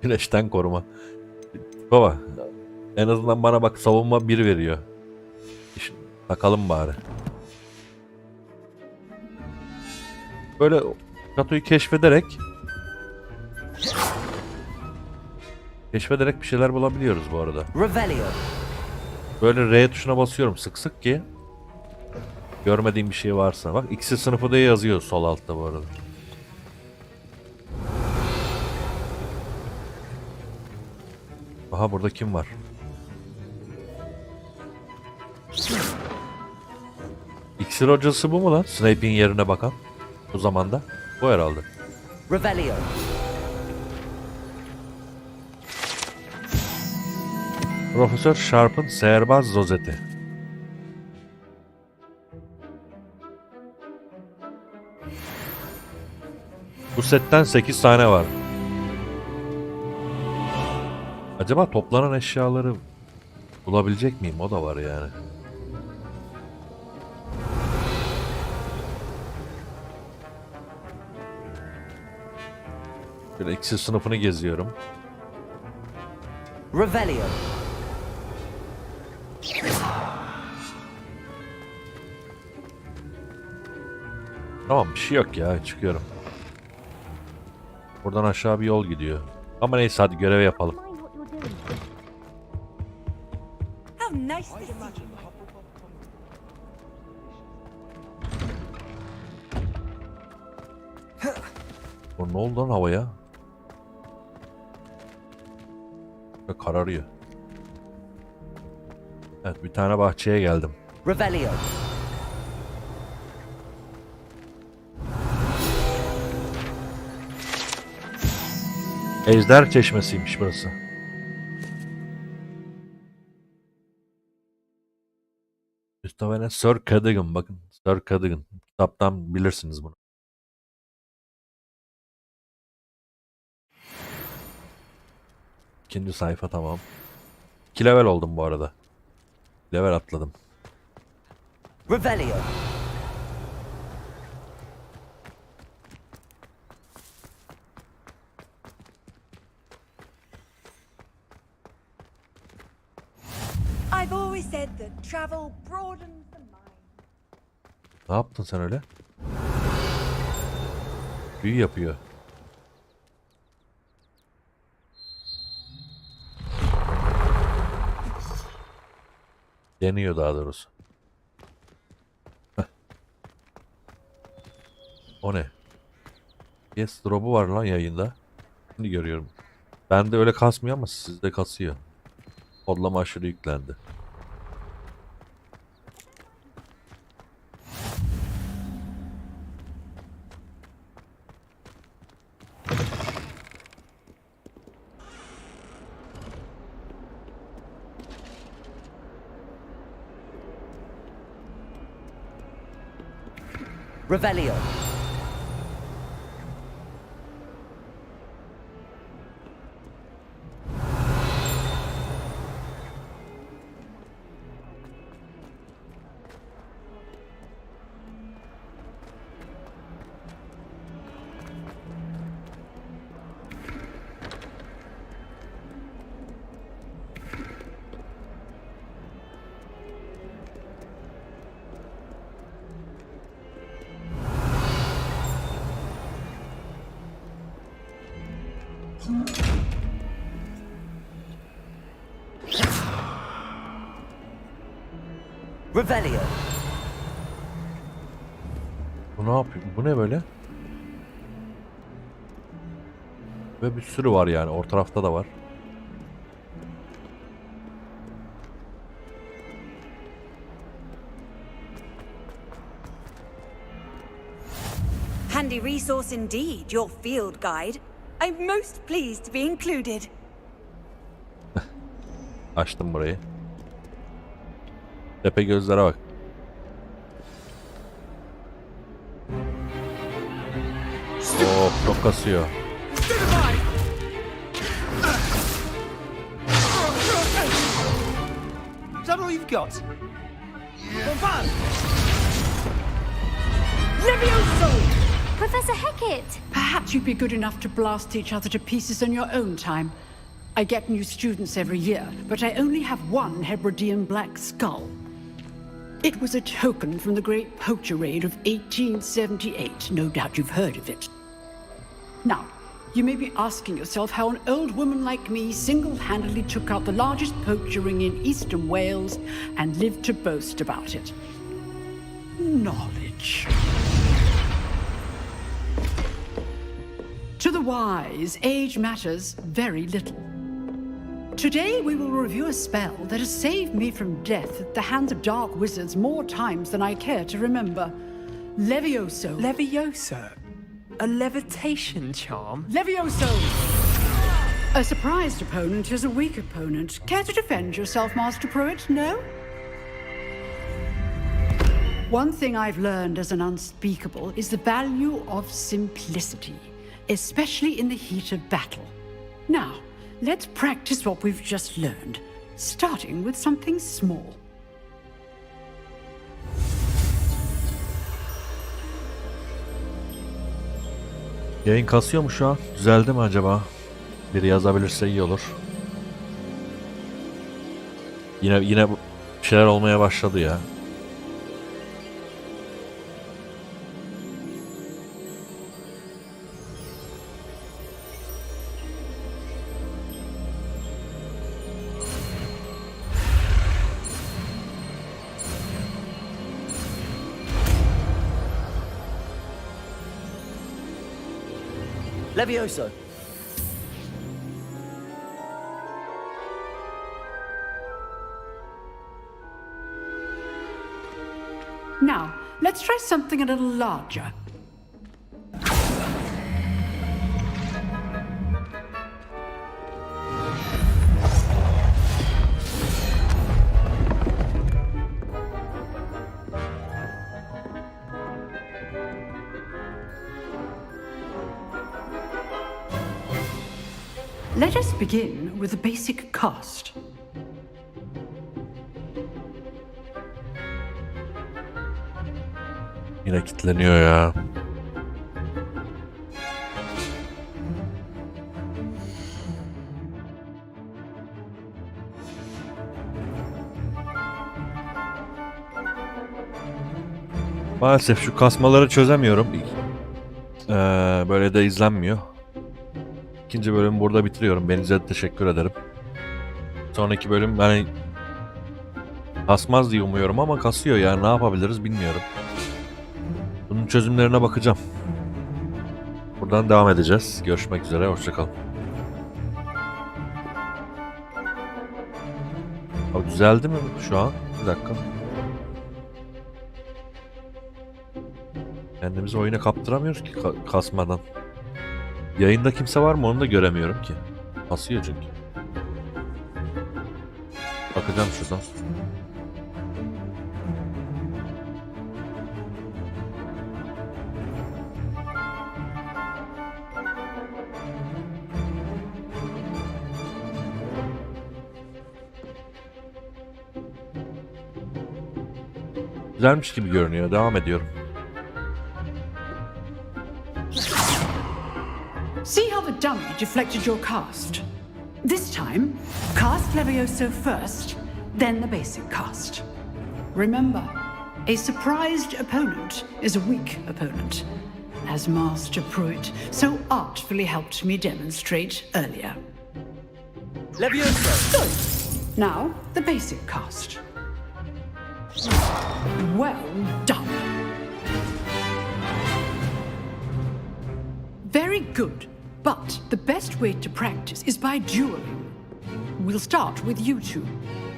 Güneşten koruma. Baba en azından bana bak savunma 1 veriyor. Takalım bari. Böyle şatoyu keşfederek bir şeyler bulabiliyoruz bu arada. Revelio. Böyle R tuşuna basıyorum sık sık ki görmediğim bir şey varsa. Bak iksir sınıfı da yazıyor sol altta bu arada. Aha burada kim var? İksir hocası bu mu lan? Snape'in yerine bakan. Bu zamanda. Bu herhalde. Revelio. Profesör Sharp'ın seherbaz rozeti. Bu setten 8 tane var. Acaba toplanan eşyaları bulabilecek miyim? O da var yani. Böyle iksir sınıfını geziyorum. Revelio. Tamam bir şey yok ya çıkıyorum. Buradan aşağı bir yol gidiyor. Ama neyse hadi görev yapalım. How nice to see you. Bu ne oldu lan havaya? Ve kararıyor. Evet bir tane bahçeye geldim. Revelio. Ejder Çeşmesi'ymiş burası. Üstüne Sir Cadogan bakın. Sir Cadogan. Kitaptan bilirsiniz bunu. İkinci sayfa tamam. 2 level oldum bu arada. Level atladım. Revelio. I've always said that travel broadens the mind. Ne yaptın sen öyle? Büyü yapıyor. Deniyor daha doğrusu. Heh. O ne? FPS drop'u var lan yayında. Şimdi görüyorum. Bende öyle kasmıyor ama sizde kasıyor. Kodlama aşırı yüklendi. Revelio. Revelio. Bu ne yapıyor? Bu ne böyle? Ve bir sürü var yani. Orta tarafta da var. Handy resource indeed, your field guide. I'm most pleased to be included. Açtım burayı. Tepe gözlere bak. Oo, çok kasıyor. Is that all you've got? Professor Hecat! Perhaps you'd be good enough to blast each other to pieces in your own time. I get new students every year, but I only have one Hebridean black skull. It was a token from the Great Poacher Raid of 1878. No doubt you've heard of it. Now, you may be asking yourself how an old woman like me single-handedly took out the largest poacher ring in eastern Wales and lived to boast about it. Knowledge. To the wise, age matters very little. Today we will review a spell that has saved me from death at the hands of dark wizards more times than I care to remember. Levioso. Levioso? A levitation charm? Levioso! A surprised opponent is a weak opponent. Care to defend yourself, Master Pruitt? No? One thing I've learned as an unspeakable is the value of simplicity, especially in the heat of battle. Now, let's practice what we've just learned, starting with something small. Yayın kasıyor mu şu an? Düzeldi mi acaba? Biri yazabilirse iyi olur. Yine bir şeyler olmaya başladı ya. Levioso. Now, let's try something a little larger. Let us begin with the basic cast. Yine kilitleniyor ya. Maalesef şu kasmaları çözemiyorum. Böyle de izlenmiyor. İkinci bölümü burada bitiriyorum. Benize teşekkür ederim. Sonraki bölüm yani kasmaz diye umuyorum ama kasıyor yani ne yapabiliriz bilmiyorum. Bunun çözümlerine bakacağım. Buradan devam edeceğiz. Görüşmek üzere. Hoşçakalın. Abi düzeldi mi şu an? Bir dakika. Kendimizi oyuna kaptıramıyoruz ki kasmadan. Yayında kimse var mı onu da göremiyorum ki. Kasıyor çünkü. Bakacağım şuradan. Güzelmiş gibi görünüyor. Devam ediyorum. See how the dummy deflected your cast? This time, cast Levioso first, then the basic cast. Remember, a surprised opponent is a weak opponent, as Master Pruitt so artfully helped me demonstrate earlier. Levioso! Good. Now, the basic cast. Well done. Very good. But the best way to practice is by dueling. We'll start with you two.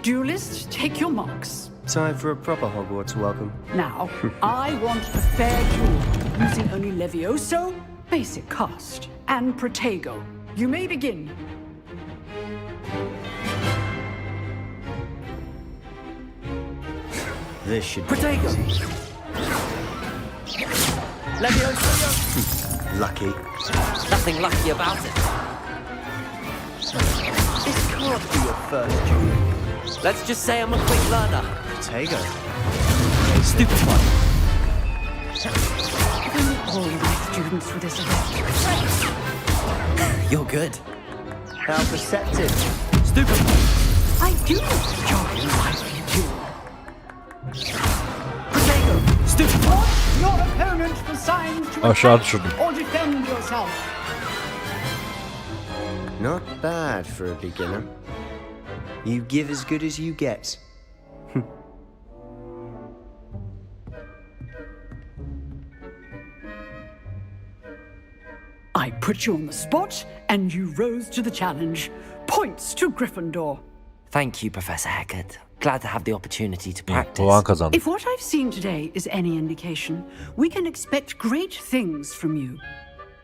Duelists, take your marks. Time for a proper Hogwarts welcome. Now, I want a fair duel, using only Levioso, basic cast, and Protego. You may begin. This should be Protego! easy. Levioso! Lucky. Nothing lucky about it. This can't be your first duel. Let's just say I'm a quick learner. Protego. Stupid one. If only all of my students were this adept. You're good. How perceptive. Stupid one. I do enjoy lively duel. Protego. Stupid one. Your opponent for signs to Aşağı attack düşürdüm. or defend yourself. Not bad for a beginner. You give as good as you get. I put you on the spot, and you rose to the challenge. Points to Gryffindor. Thank you, Professor Heckard. Glad to have the opportunity to practice. Puan kazandım. If what I've seen today is any indication, we can expect great things from you.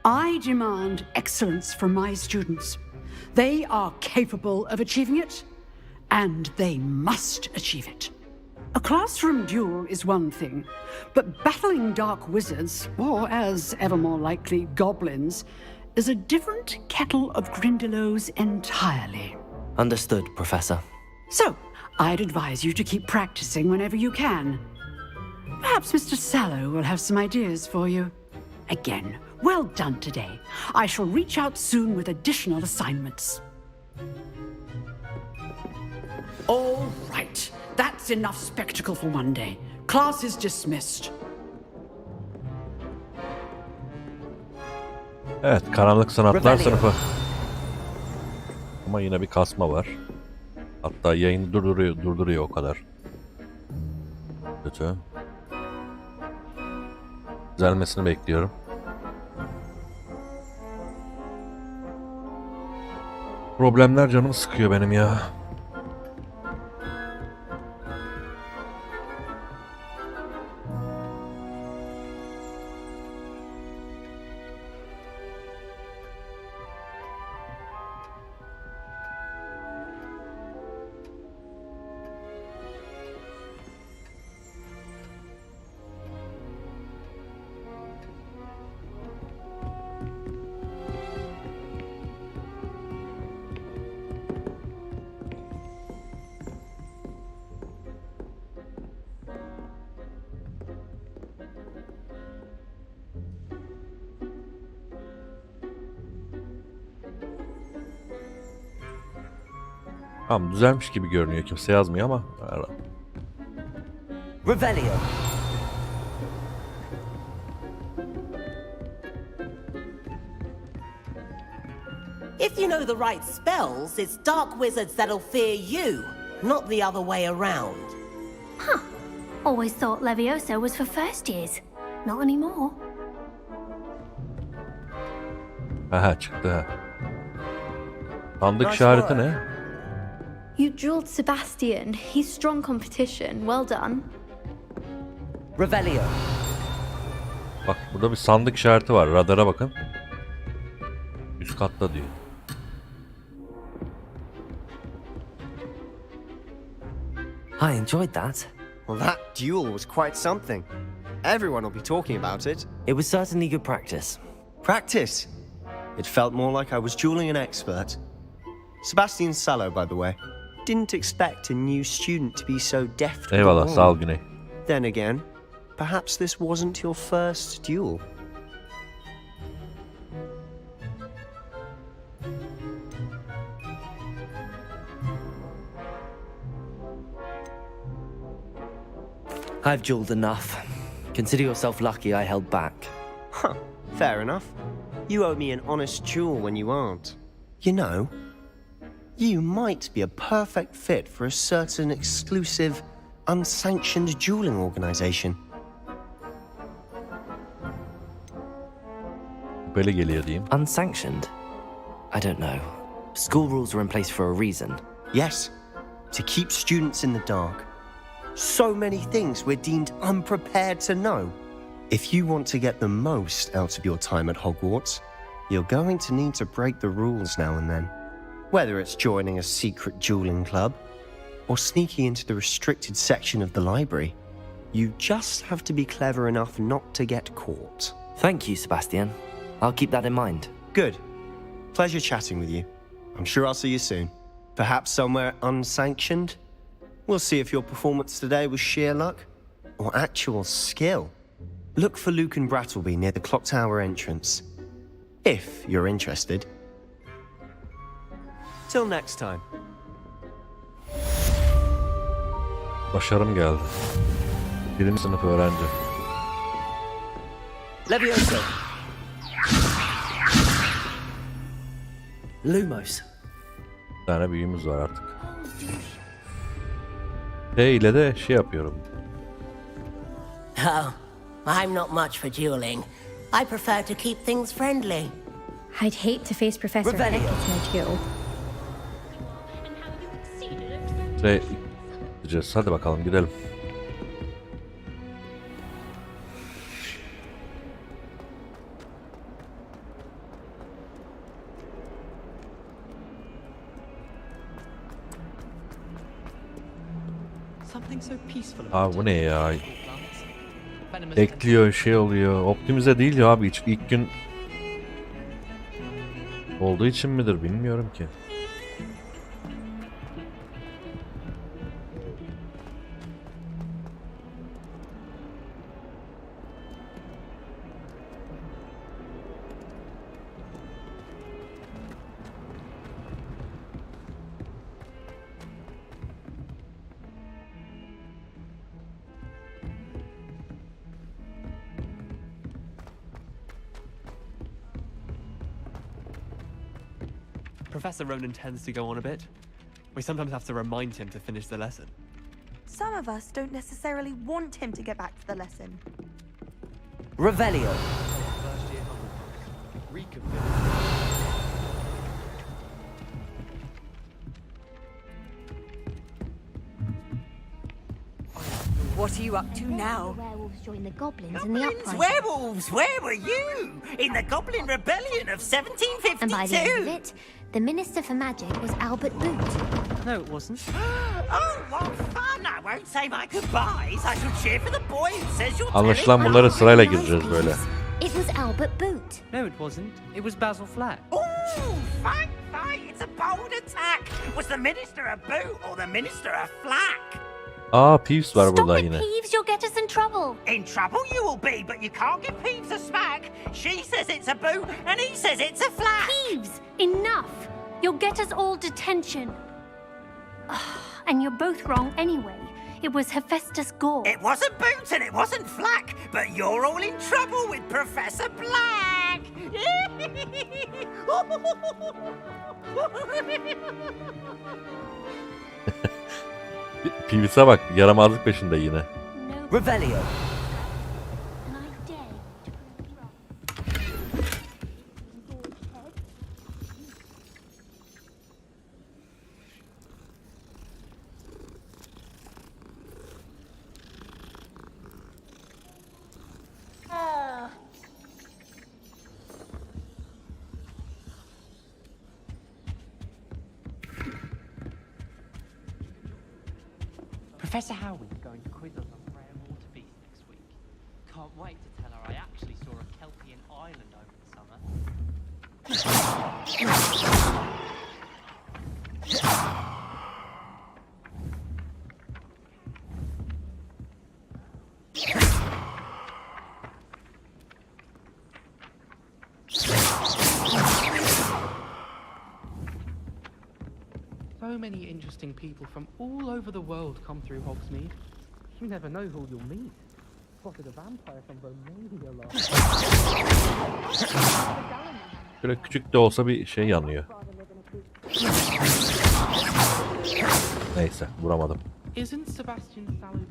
I demand excellence from my students. They are capable of achieving it, and they must achieve it. A classroom duel is one thing, but battling dark wizards, or as ever more likely, goblins, is a different kettle of Grindylows entirely. Understood, Professor. So, I'd advise you to keep practicing whenever you can. Perhaps Mr. Sallow will have some ideas for you. Again, well done today. I shall reach out soon with additional assignments. All right. That's enough spectacle for one day. Class is dismissed. Evet, karanlık sanatlar Rebellion. sınıfı. Ama yine bir kasma var. Hatta yayını durduruyor o kadar. Kötü. Düzelmesini bekliyorum. Problemler canımı sıkıyor benim ya. Tamam, düzelmiş gibi görünüyor. Kimse yazmıyor ama. Revelio. If you know the right spells, it's dark wizards that'll fear you, not the other way around. Huh. Always thought Levioso was for first years. Not anymore. Aha çıktı ha. Sandık işareti ne? You drilled Sebastian. He's strong competition. Well done. Revelio. Bak burada bir sandık işareti var. Radara bakın. Üst katta diyor. I enjoyed that. Well, that duel was quite something. Everyone will be talking about it. It was certainly good practice. Practice? It felt more like I was dueling an expert. Sebastian Sallow, by the way. Didn't expect a new student to be so deft with the Eyvallah, wand. sağ ol Güney. Then again, perhaps this wasn't your first duel. I've dueled enough. Consider yourself lucky I held back. Huh, fair enough. You owe me an honest duel when you aren't. You know, you might be a perfect fit for a certain exclusive, unsanctioned dueling organization. Böyle geliyor diyeyim. Unsanctioned? I don't know. School rules are in place for a reason. Yes, to keep students in the dark. So many things we're deemed unprepared to know. If you want to get the most out of your time at Hogwarts, you're going to need to break the rules now and then. Whether it's joining a secret dueling club or sneaking into the restricted section of the library, you just have to be clever enough not to get caught. Thank you, Sebastian. I'll keep that in mind. Good. Pleasure chatting with you. I'm sure I'll see you soon. Perhaps somewhere unsanctioned? We'll see if your performance today was sheer luck or actual skill. Look for Luke and Brattleby near the clock tower entrance, if you're interested. Till next time. Başarım geldi. Birinci sınıf öğrenci. Levioso. Lumos. Bir tane büyüğümüz var artık. Ile de şey yapıyorum. Oh, I'm not much for dueling. I prefer to keep things friendly. I'd hate to face Professor Heck in a duel. Gideceğiz. Hadi bakalım gidelim. Abi bu ne ya? Ekliyor, şey oluyor. Optimize değil ya abi. İlk gün olduğu için midir bilmiyorum ki. Professor Ronan tends to go on a bit. We sometimes have to remind him to finish the lesson. Some of us don't necessarily want him to get back to the lesson. Revelio. What are you up to now? Werewolves join the goblins in the uprising. Werewolves, where were you? In the Goblin Rebellion of 1752? And by the end of it, the Minister for Magic was Albert Boot. No, it wasn't. Oh, what fun! I won't say my goodbyes. I shall cheer for the boy who says you're Anlaşılan bunlara sırayla gireceğiz böyle. It was Albert Boot. No, it wasn't. It was Basil Flack. Oh, fight! It's a bold attack. Was the Minister a boot or the Minister a flack? Aa, Peeves var Stop burada it, yine. Peeves, you'll get us in trouble. In trouble you will be, but you can't give Peeves a smack. She says it's a boot, and he says it's a flack. Peeves, enough. You'll get us all detention. And you're both wrong anyway. It was Hephaestus Gore. It wasn't boot and it wasn't flack, but you're all in trouble with Professor Black. Peeves'e bak, yaramazlık peşinde yine. Revelio. Professor Howard's going to quiz us on rare water beasts next week. Can't wait to tell her I actually saw a kelpie in Ireland over the summer. So many interesting people from all over the world come through Hogsmeade. You never know who you'll meet. Spotted a vampire from Romania last. Şöyle küçük de olsa bir şey yanıyor. Neyse, vuramadım. Isn't Sebastian Sallow's family?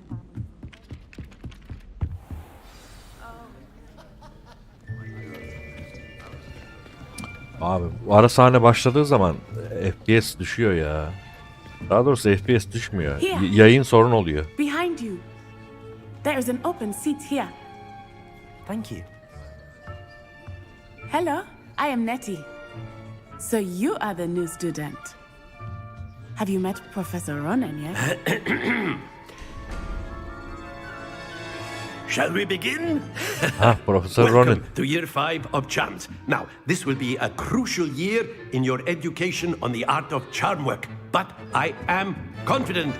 Abi ara sahne başladığı zaman FPS düşüyor ya. Daha doğrusu FPS düşmüyor. Yayın sorun oluyor. Behind you. There is an open seat here. Thank you. Hello, I am Nettie. So you are the new student. Have you met Professor Ronan yet? Shall we begin? Professor Ronan. Welcome to year 5 of charms. Now, this will be a crucial year in your education on the art of charm work. But I am confident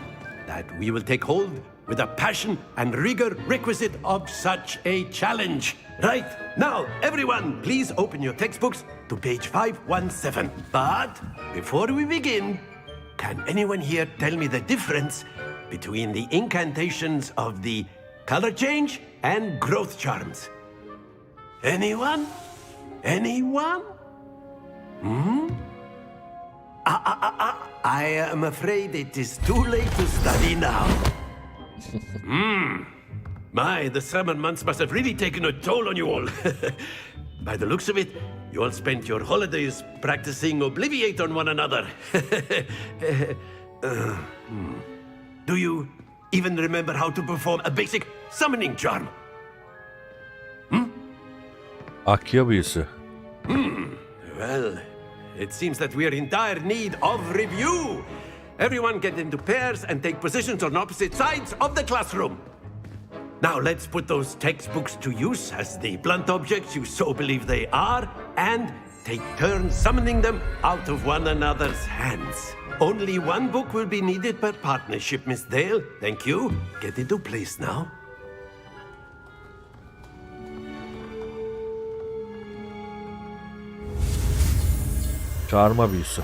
that we will take hold with the passion and rigor requisite of such a challenge. Right, now, everyone, please open your textbooks to page 517. But before we begin, can anyone here tell me the difference between the incantations of the color change and growth charms? Anyone? Anyone? I am afraid it is too late to study now. My, the summer months must have really taken a toll on you all. By the looks of it, you all spent your holidays practicing Obliviate on one another. Do you even remember how to perform a basic summoning charm? Akya büyüsü. Well, it seems that we are in dire need of review. Everyone get into pairs and take positions on opposite sides of the classroom. Now let's put those textbooks to use as the blunt objects you so believe they are, and take turns summoning them out of one another's hands. Only one book will be needed per partnership, Miss Dale. Thank you. Get into place now. Çağırma büyüsü.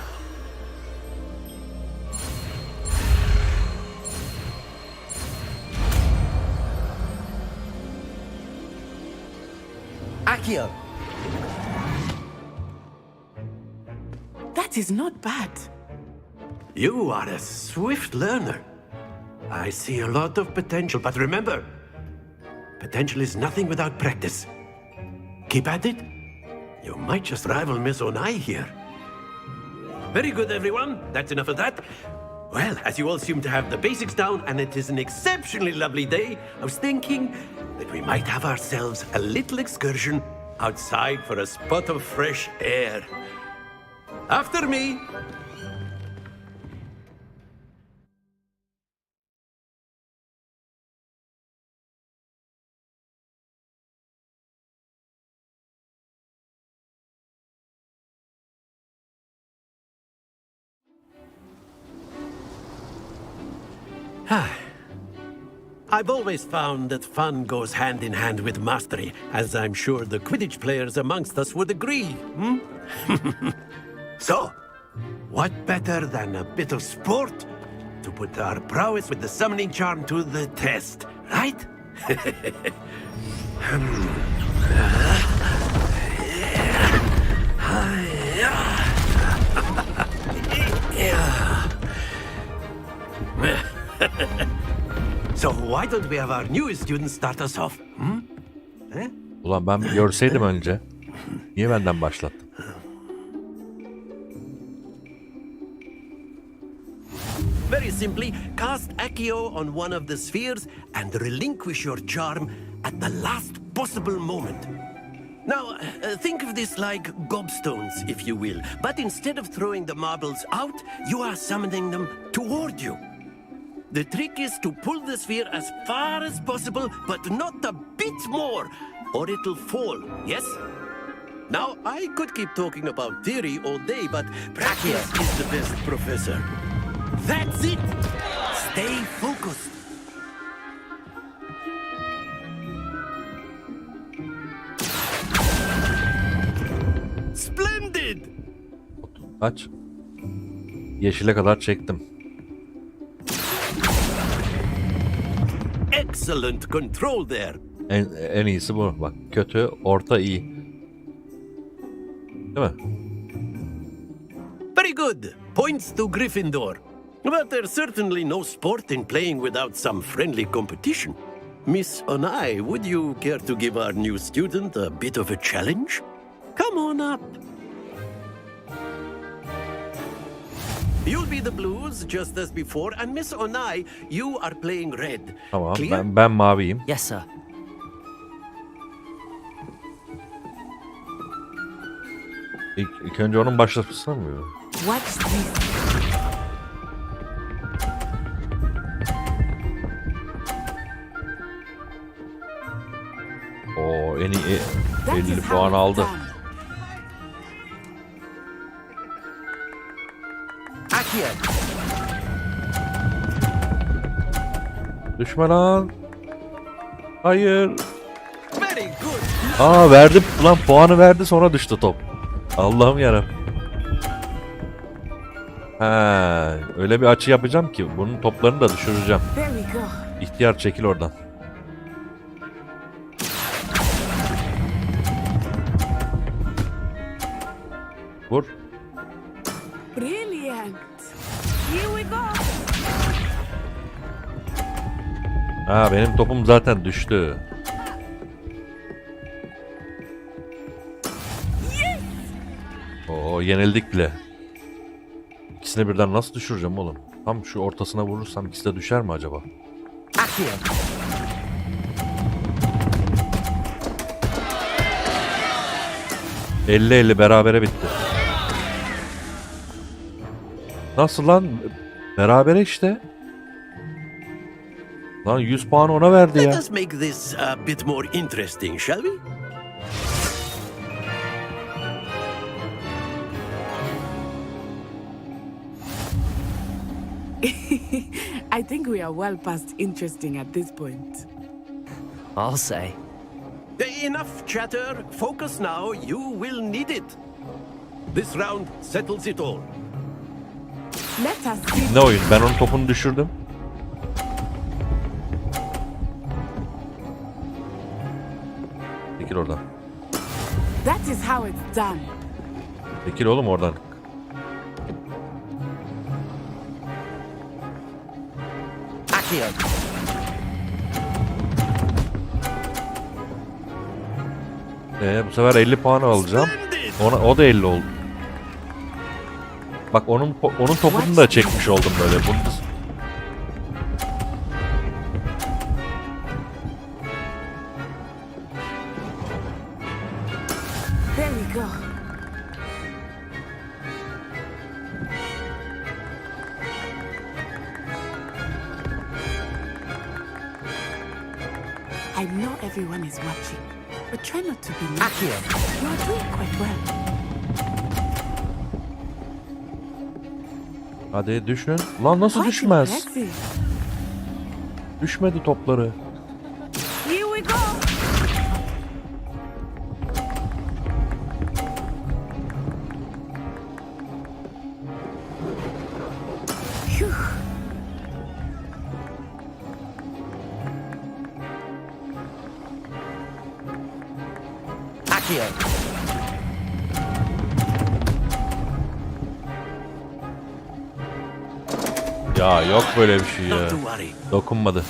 Accio! That is not bad. You are a swift learner. I see a lot of potential, but remember, potential is nothing without practice. Keep at it. You might just rival Miss Onai here. Very good, everyone. That's enough of that. Well, as you all seem to have the basics down, and it is an exceptionally lovely day, I was thinking that we might have ourselves a little excursion outside for a spot of fresh air. After me. I've always found that fun goes hand in hand with mastery, as I'm sure the Quidditch players amongst us would agree. So, what better than a bit of sport to put our prowess with the summoning charm to the test, right? So why don't we have our newest student start us off? Ulan ben bir görseydim önce. Niye benden başlattın? Very simply, cast Accio on one of the spheres and relinquish your charm at the last possible moment. Now, think of this like gobstones, if you will. But instead of throwing the marbles out, you are summoning them toward you. The trick is to pull the sphere as far as possible, but not a bit more, or it'll fall, yes? Now, I could keep talking about theory all day, but practice is the best professor. That's it! Stay focused. Splendid! Kaç? Yeşile kadar çektim. Excellent control there. En iyisi bu. Bak kötü, orta, iyi. Değil mi? Very good. Points to Gryffindor. But there's certainly no sport in playing without some friendly competition. Miss Onai, would you care to give our new student a bit of a challenge? Come on up. You'll be the blues just as before, and Miss Onai, you are playing red. Tamam, Clear? ben maviyim. Yes, sir. İlk önce onun başlamasına mı? What's this? Oo, en iyi 50 puan aldı. Düşme lan. Hayır. Aa, verdim lan, puanı verdi, sonra düştü top. Allah'ım yarabbim. Ha, öyle bir açı yapacağım ki bunun toplarını da düşüreceğim. İhtiyar çekil oradan. Vur. Brilliant. Here we go. Ha, benim topum zaten düştü. Oo, yenildik bile. İkisini birden nasıl düşüreceğim oğlum? Tam şu ortasına vurursam ikisi de düşer mi acaba? 50-50 berabere bitti. Nasıl lan? Berabere işte. Lan 100 puan ona verdi Let ya. us make this a bit more interesting, shall we? I think we are well past interesting at this point. I'll say. Enough chatter. Focus now. You will need it. This round settles it all. Let us see. Ne oyun? Ben onun topunu düşürdüm. Çekil oradan. That is how it's done. Çekil oğlum oradan. Bu sefer 50 puan alacağım. O da 50 oldu. Bak onun topunu da çekmiş oldum böyle. There we go. I know everyone is watching, but try not to be nervous. You are doing quite well. Hadi düşün. Lan nasıl düşmez? Impressive. Düşmedi topları. Here we go. Phew. Ya yok böyle bir şey ya. Dokunmadı.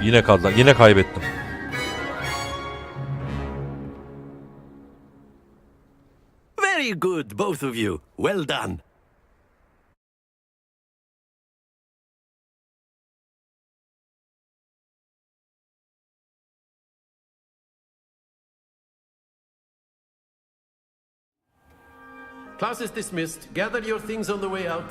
Yine kaybettim. Very good, both of you. Well done. Class is dismissed. Gather your things on the way out.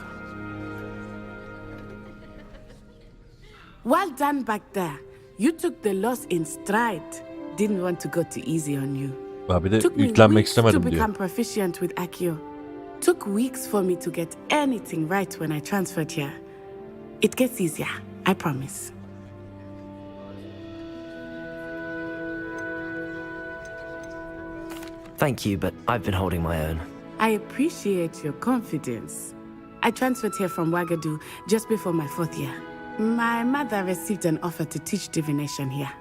Well done back there. You took the loss in stride. Didn't want to go too easy on you. Ha bir de Took me yüklenmek weeks to istemedim diyor. become proficient with Accio. Took weeks for me to get anything right when I transferred here. It gets easier, I promise. Thank you, but I've been holding my own. I appreciate your confidence. I transferred here from Wagadu just before my 4th year. My mother received an offer to teach divination here.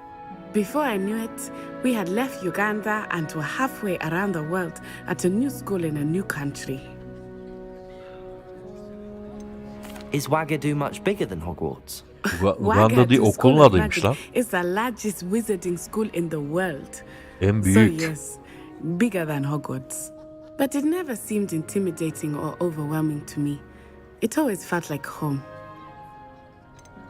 Before I knew it, we had left Uganda and were halfway around the world at a new school in a new country. Is Wagadu much bigger than Hogwarts? Uganda değil, okulun adıymış lan. It's the largest wizarding school in the world. En büyük. So yes, bigger than Hogwarts. But it never seemed intimidating or overwhelming to me. It always felt like home.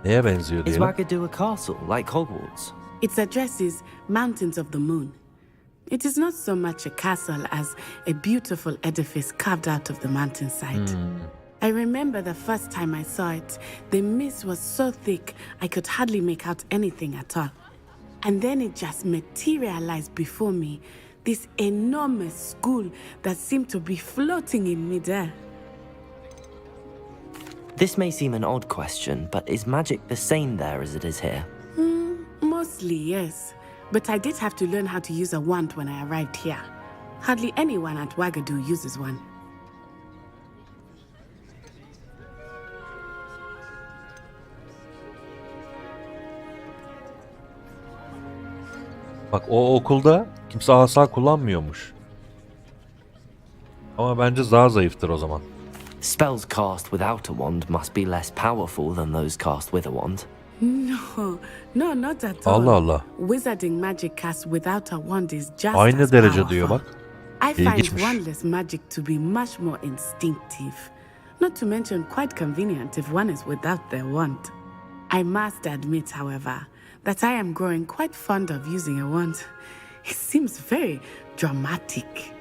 Neye benziyor Is diyelim? Wagadu a castle, like Hogwarts? Its address is Mountains of the Moon. It is not so much a castle as a beautiful edifice carved out of the mountainside. I remember the first time I saw it, the mist was so thick I could hardly make out anything at all. And then it just materialized before me, this enormous school that seemed to be floating in midair. This may seem an odd question, but is magic the same there as it is here? Mostly, yes. But I did have to learn how to use a wand when I arrived here. Hardly anyone at Wagadu uses one. Bak o okulda kimse asa kullanmıyormuş. Ama bence daha zayıftır o zaman. Spells cast without a wand must be less powerful than those cast with a wand. No, not at all. Allah Allah. Wizarding magic cast without a wand is just Aynı as derece powerful. diyor bak. I find İlginçmiş. wandless magic to be much more instinctive. Not to mention quite convenient if one is without their wand. I must admit, however, that I am growing quite fond of using a wand. It seems very dramatic.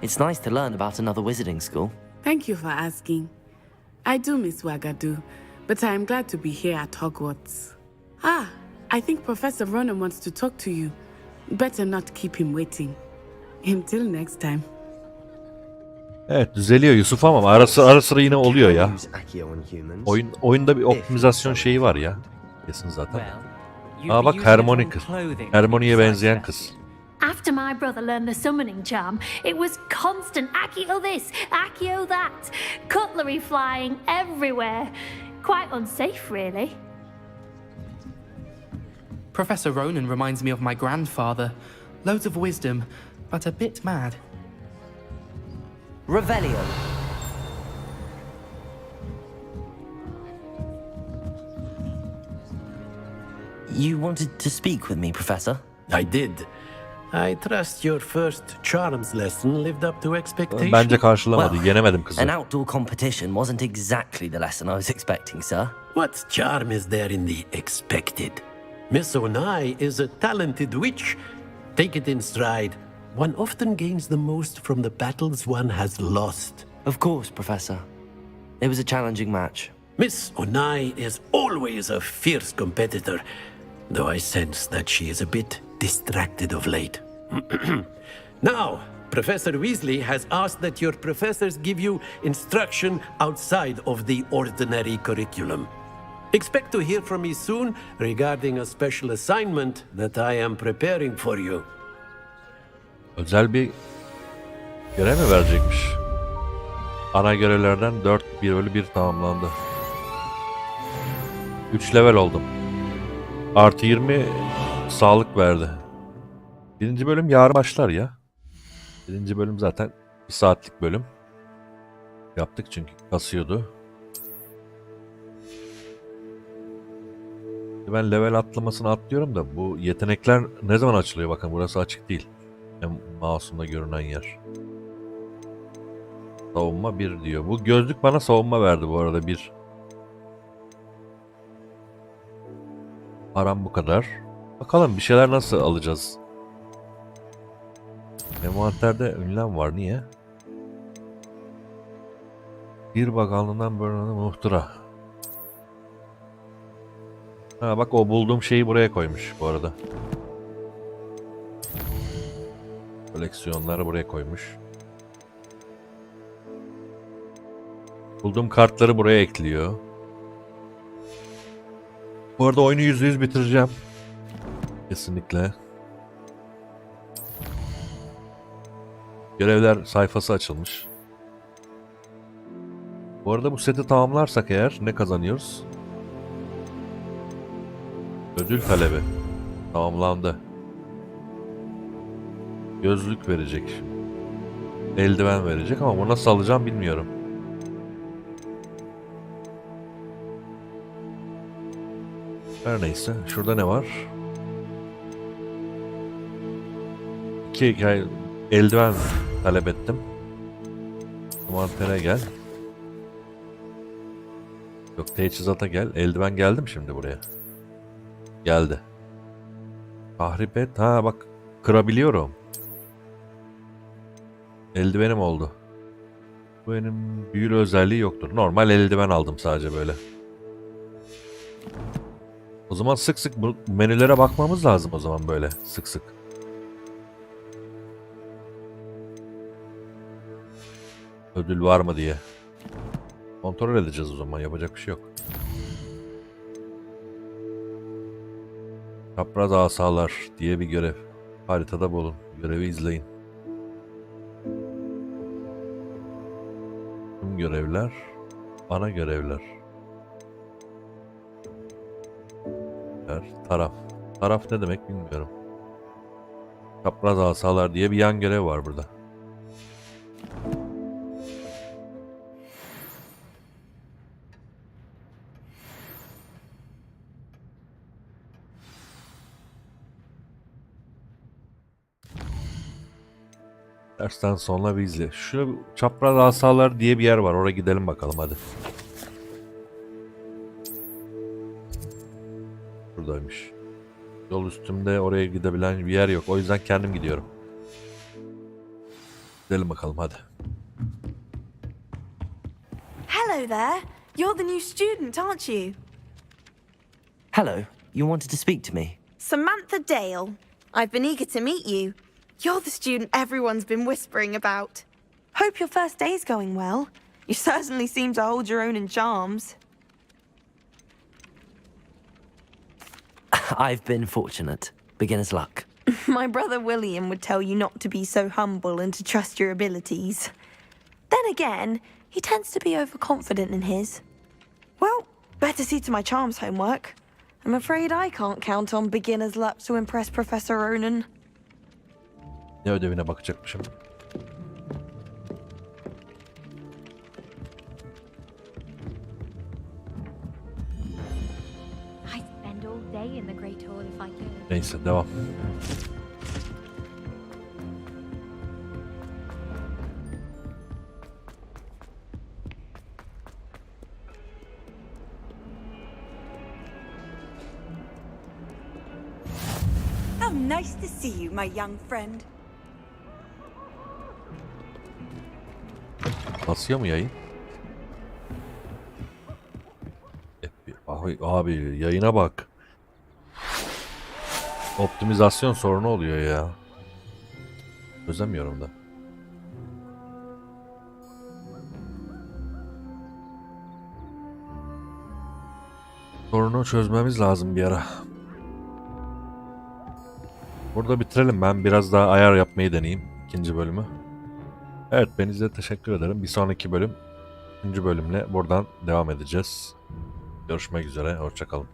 It's nice to learn about another wizarding school. Thank you for asking. I do miss Wagadu, but I am glad to be here at Hogwarts. I think Professor Ronan wants to talk to you. Better not keep him waiting. Until next time. Evet düzeliyor Yusuf ama ara sıra yine oluyor ya. Use Accio on humans. Oyunda bir optimizasyon şeyi var ya. Kesin zaten. Aa bak Hermione kız. Hermione'ye benzeyen kız. After my brother learned the summoning charm, it was constant Accio this, Accio that, cutlery flying everywhere. Quite unsafe, really. Professor Ronan reminds me of my grandfather. Loads of wisdom, but a bit mad. Revelio. You wanted to speak with me, Professor? I did. I trust your first charms lesson lived up to expectation. Bence karşılamadı. Yenemedim kızı. An outdoor competition wasn't exactly the lesson I was expecting, sir. What charm is there in the expected? Miss Onai is a talented witch. Take it in stride. One often gains the most from the battles one has lost. Of course, Professor. It was a challenging match. Miss Onai is always a fierce competitor, though I sense that she is a bit distracted of late. Now, Professor Weasley has asked that your professors give you instruction outside of the ordinary curriculum. Expect to hear from me soon regarding a special assignment that I am preparing for you. Özel bir görev mi verecekmiş? Ana görevlerden 1/1 tamamlandı. 3 level oldum. Artı 20 sağlık verdi. 1. bölüm yarın başlar ya. 1. bölüm zaten 1 saatlik bölüm. Yaptık çünkü kasıyordu. Ben level atlamasını atlıyorum da bu yetenekler ne zaman açılıyor? Bakın burası açık değil. Mouse'umda görünen yer. Savunma 1 diyor. Bu gözlük bana savunma verdi bu arada 1. Param bu kadar. Bakalım bir şeyler nasıl alacağız. Envanterde ünlem var. Niye? Bir bakanlığından bölünen muhtıra. Ha bak, o bulduğum şeyi buraya koymuş bu arada. Koleksiyonları buraya koymuş. Bulduğum kartları buraya ekliyor. Bu arada oyunu %100 bitireceğim. Kesinlikle. Görevler sayfası açılmış. Bu arada bu seti tamamlarsak eğer ne kazanıyoruz? Ödül talebi. Tamamlandı. Gözlük verecek. Eldiven verecek ama bunu nasıl alacağım bilmiyorum. Her neyse. Şurada ne var? İki eldiven talep ettim. Envantere gel. Yok, teçhizata gel. Eldiven geldim şimdi buraya. Geldi. Tahrip et. Ha bak, kırabiliyorum. Eldivenim oldu. Bu benim büyülü özelliği yoktur. Normal eldiven aldım sadece böyle. O zaman sık sık bu menülere bakmamız lazım o zaman böyle. Sık sık. Ödül var mı diye. Kontrol edeceğiz o zaman. Yapacak bir şey yok. Çapraz asalar diye bir görev. Haritada bulun. Görevi izleyin. Tüm görevler. Ana görevler. Taraf. Taraf ne demek bilmiyorum. Çapraz asalar diye bir yan görev var burada. Dersten sonra bir izle. Şurada çapraz asalar diye bir yer var. Oraya gidelim bakalım hadi. Buradaymış. Yol üstümde oraya gidebilen bir yer yok. O yüzden kendim gidiyorum. Gidelim bakalım hadi. Hello there. You're the new student, aren't you? Hello, you wanted to speak to me? Samantha Dale. I've been eager to meet you. You're the student everyone's been whispering about. Hope your first day's going well. You certainly seem to hold your own in charms. I've been fortunate. Beginner's luck. My brother William would tell you not to be so humble and to trust your abilities. Then again, he tends to be overconfident in his. Well, better see to my charms homework. I'm afraid I can't count on beginner's luck to impress Professor Ronan. Ne ödevine bakacakmışım? I'd spend all day in the Great Hall if I could. Neyse, devam. How nice to see you, my young friend. Basıyor mu yayın? Abi yayına bak. Optimizasyon sorunu oluyor ya. Çözemiyorum da. Sorunu çözmemiz lazım bir ara. Burada bitirelim. Ben biraz daha ayar yapmayı deneyeyim. İkinci bölümü. Evet, ben size teşekkür ederim. Bir sonraki bölüm, 3. bölümle buradan devam edeceğiz. Görüşmek üzere. Hoşça kalın.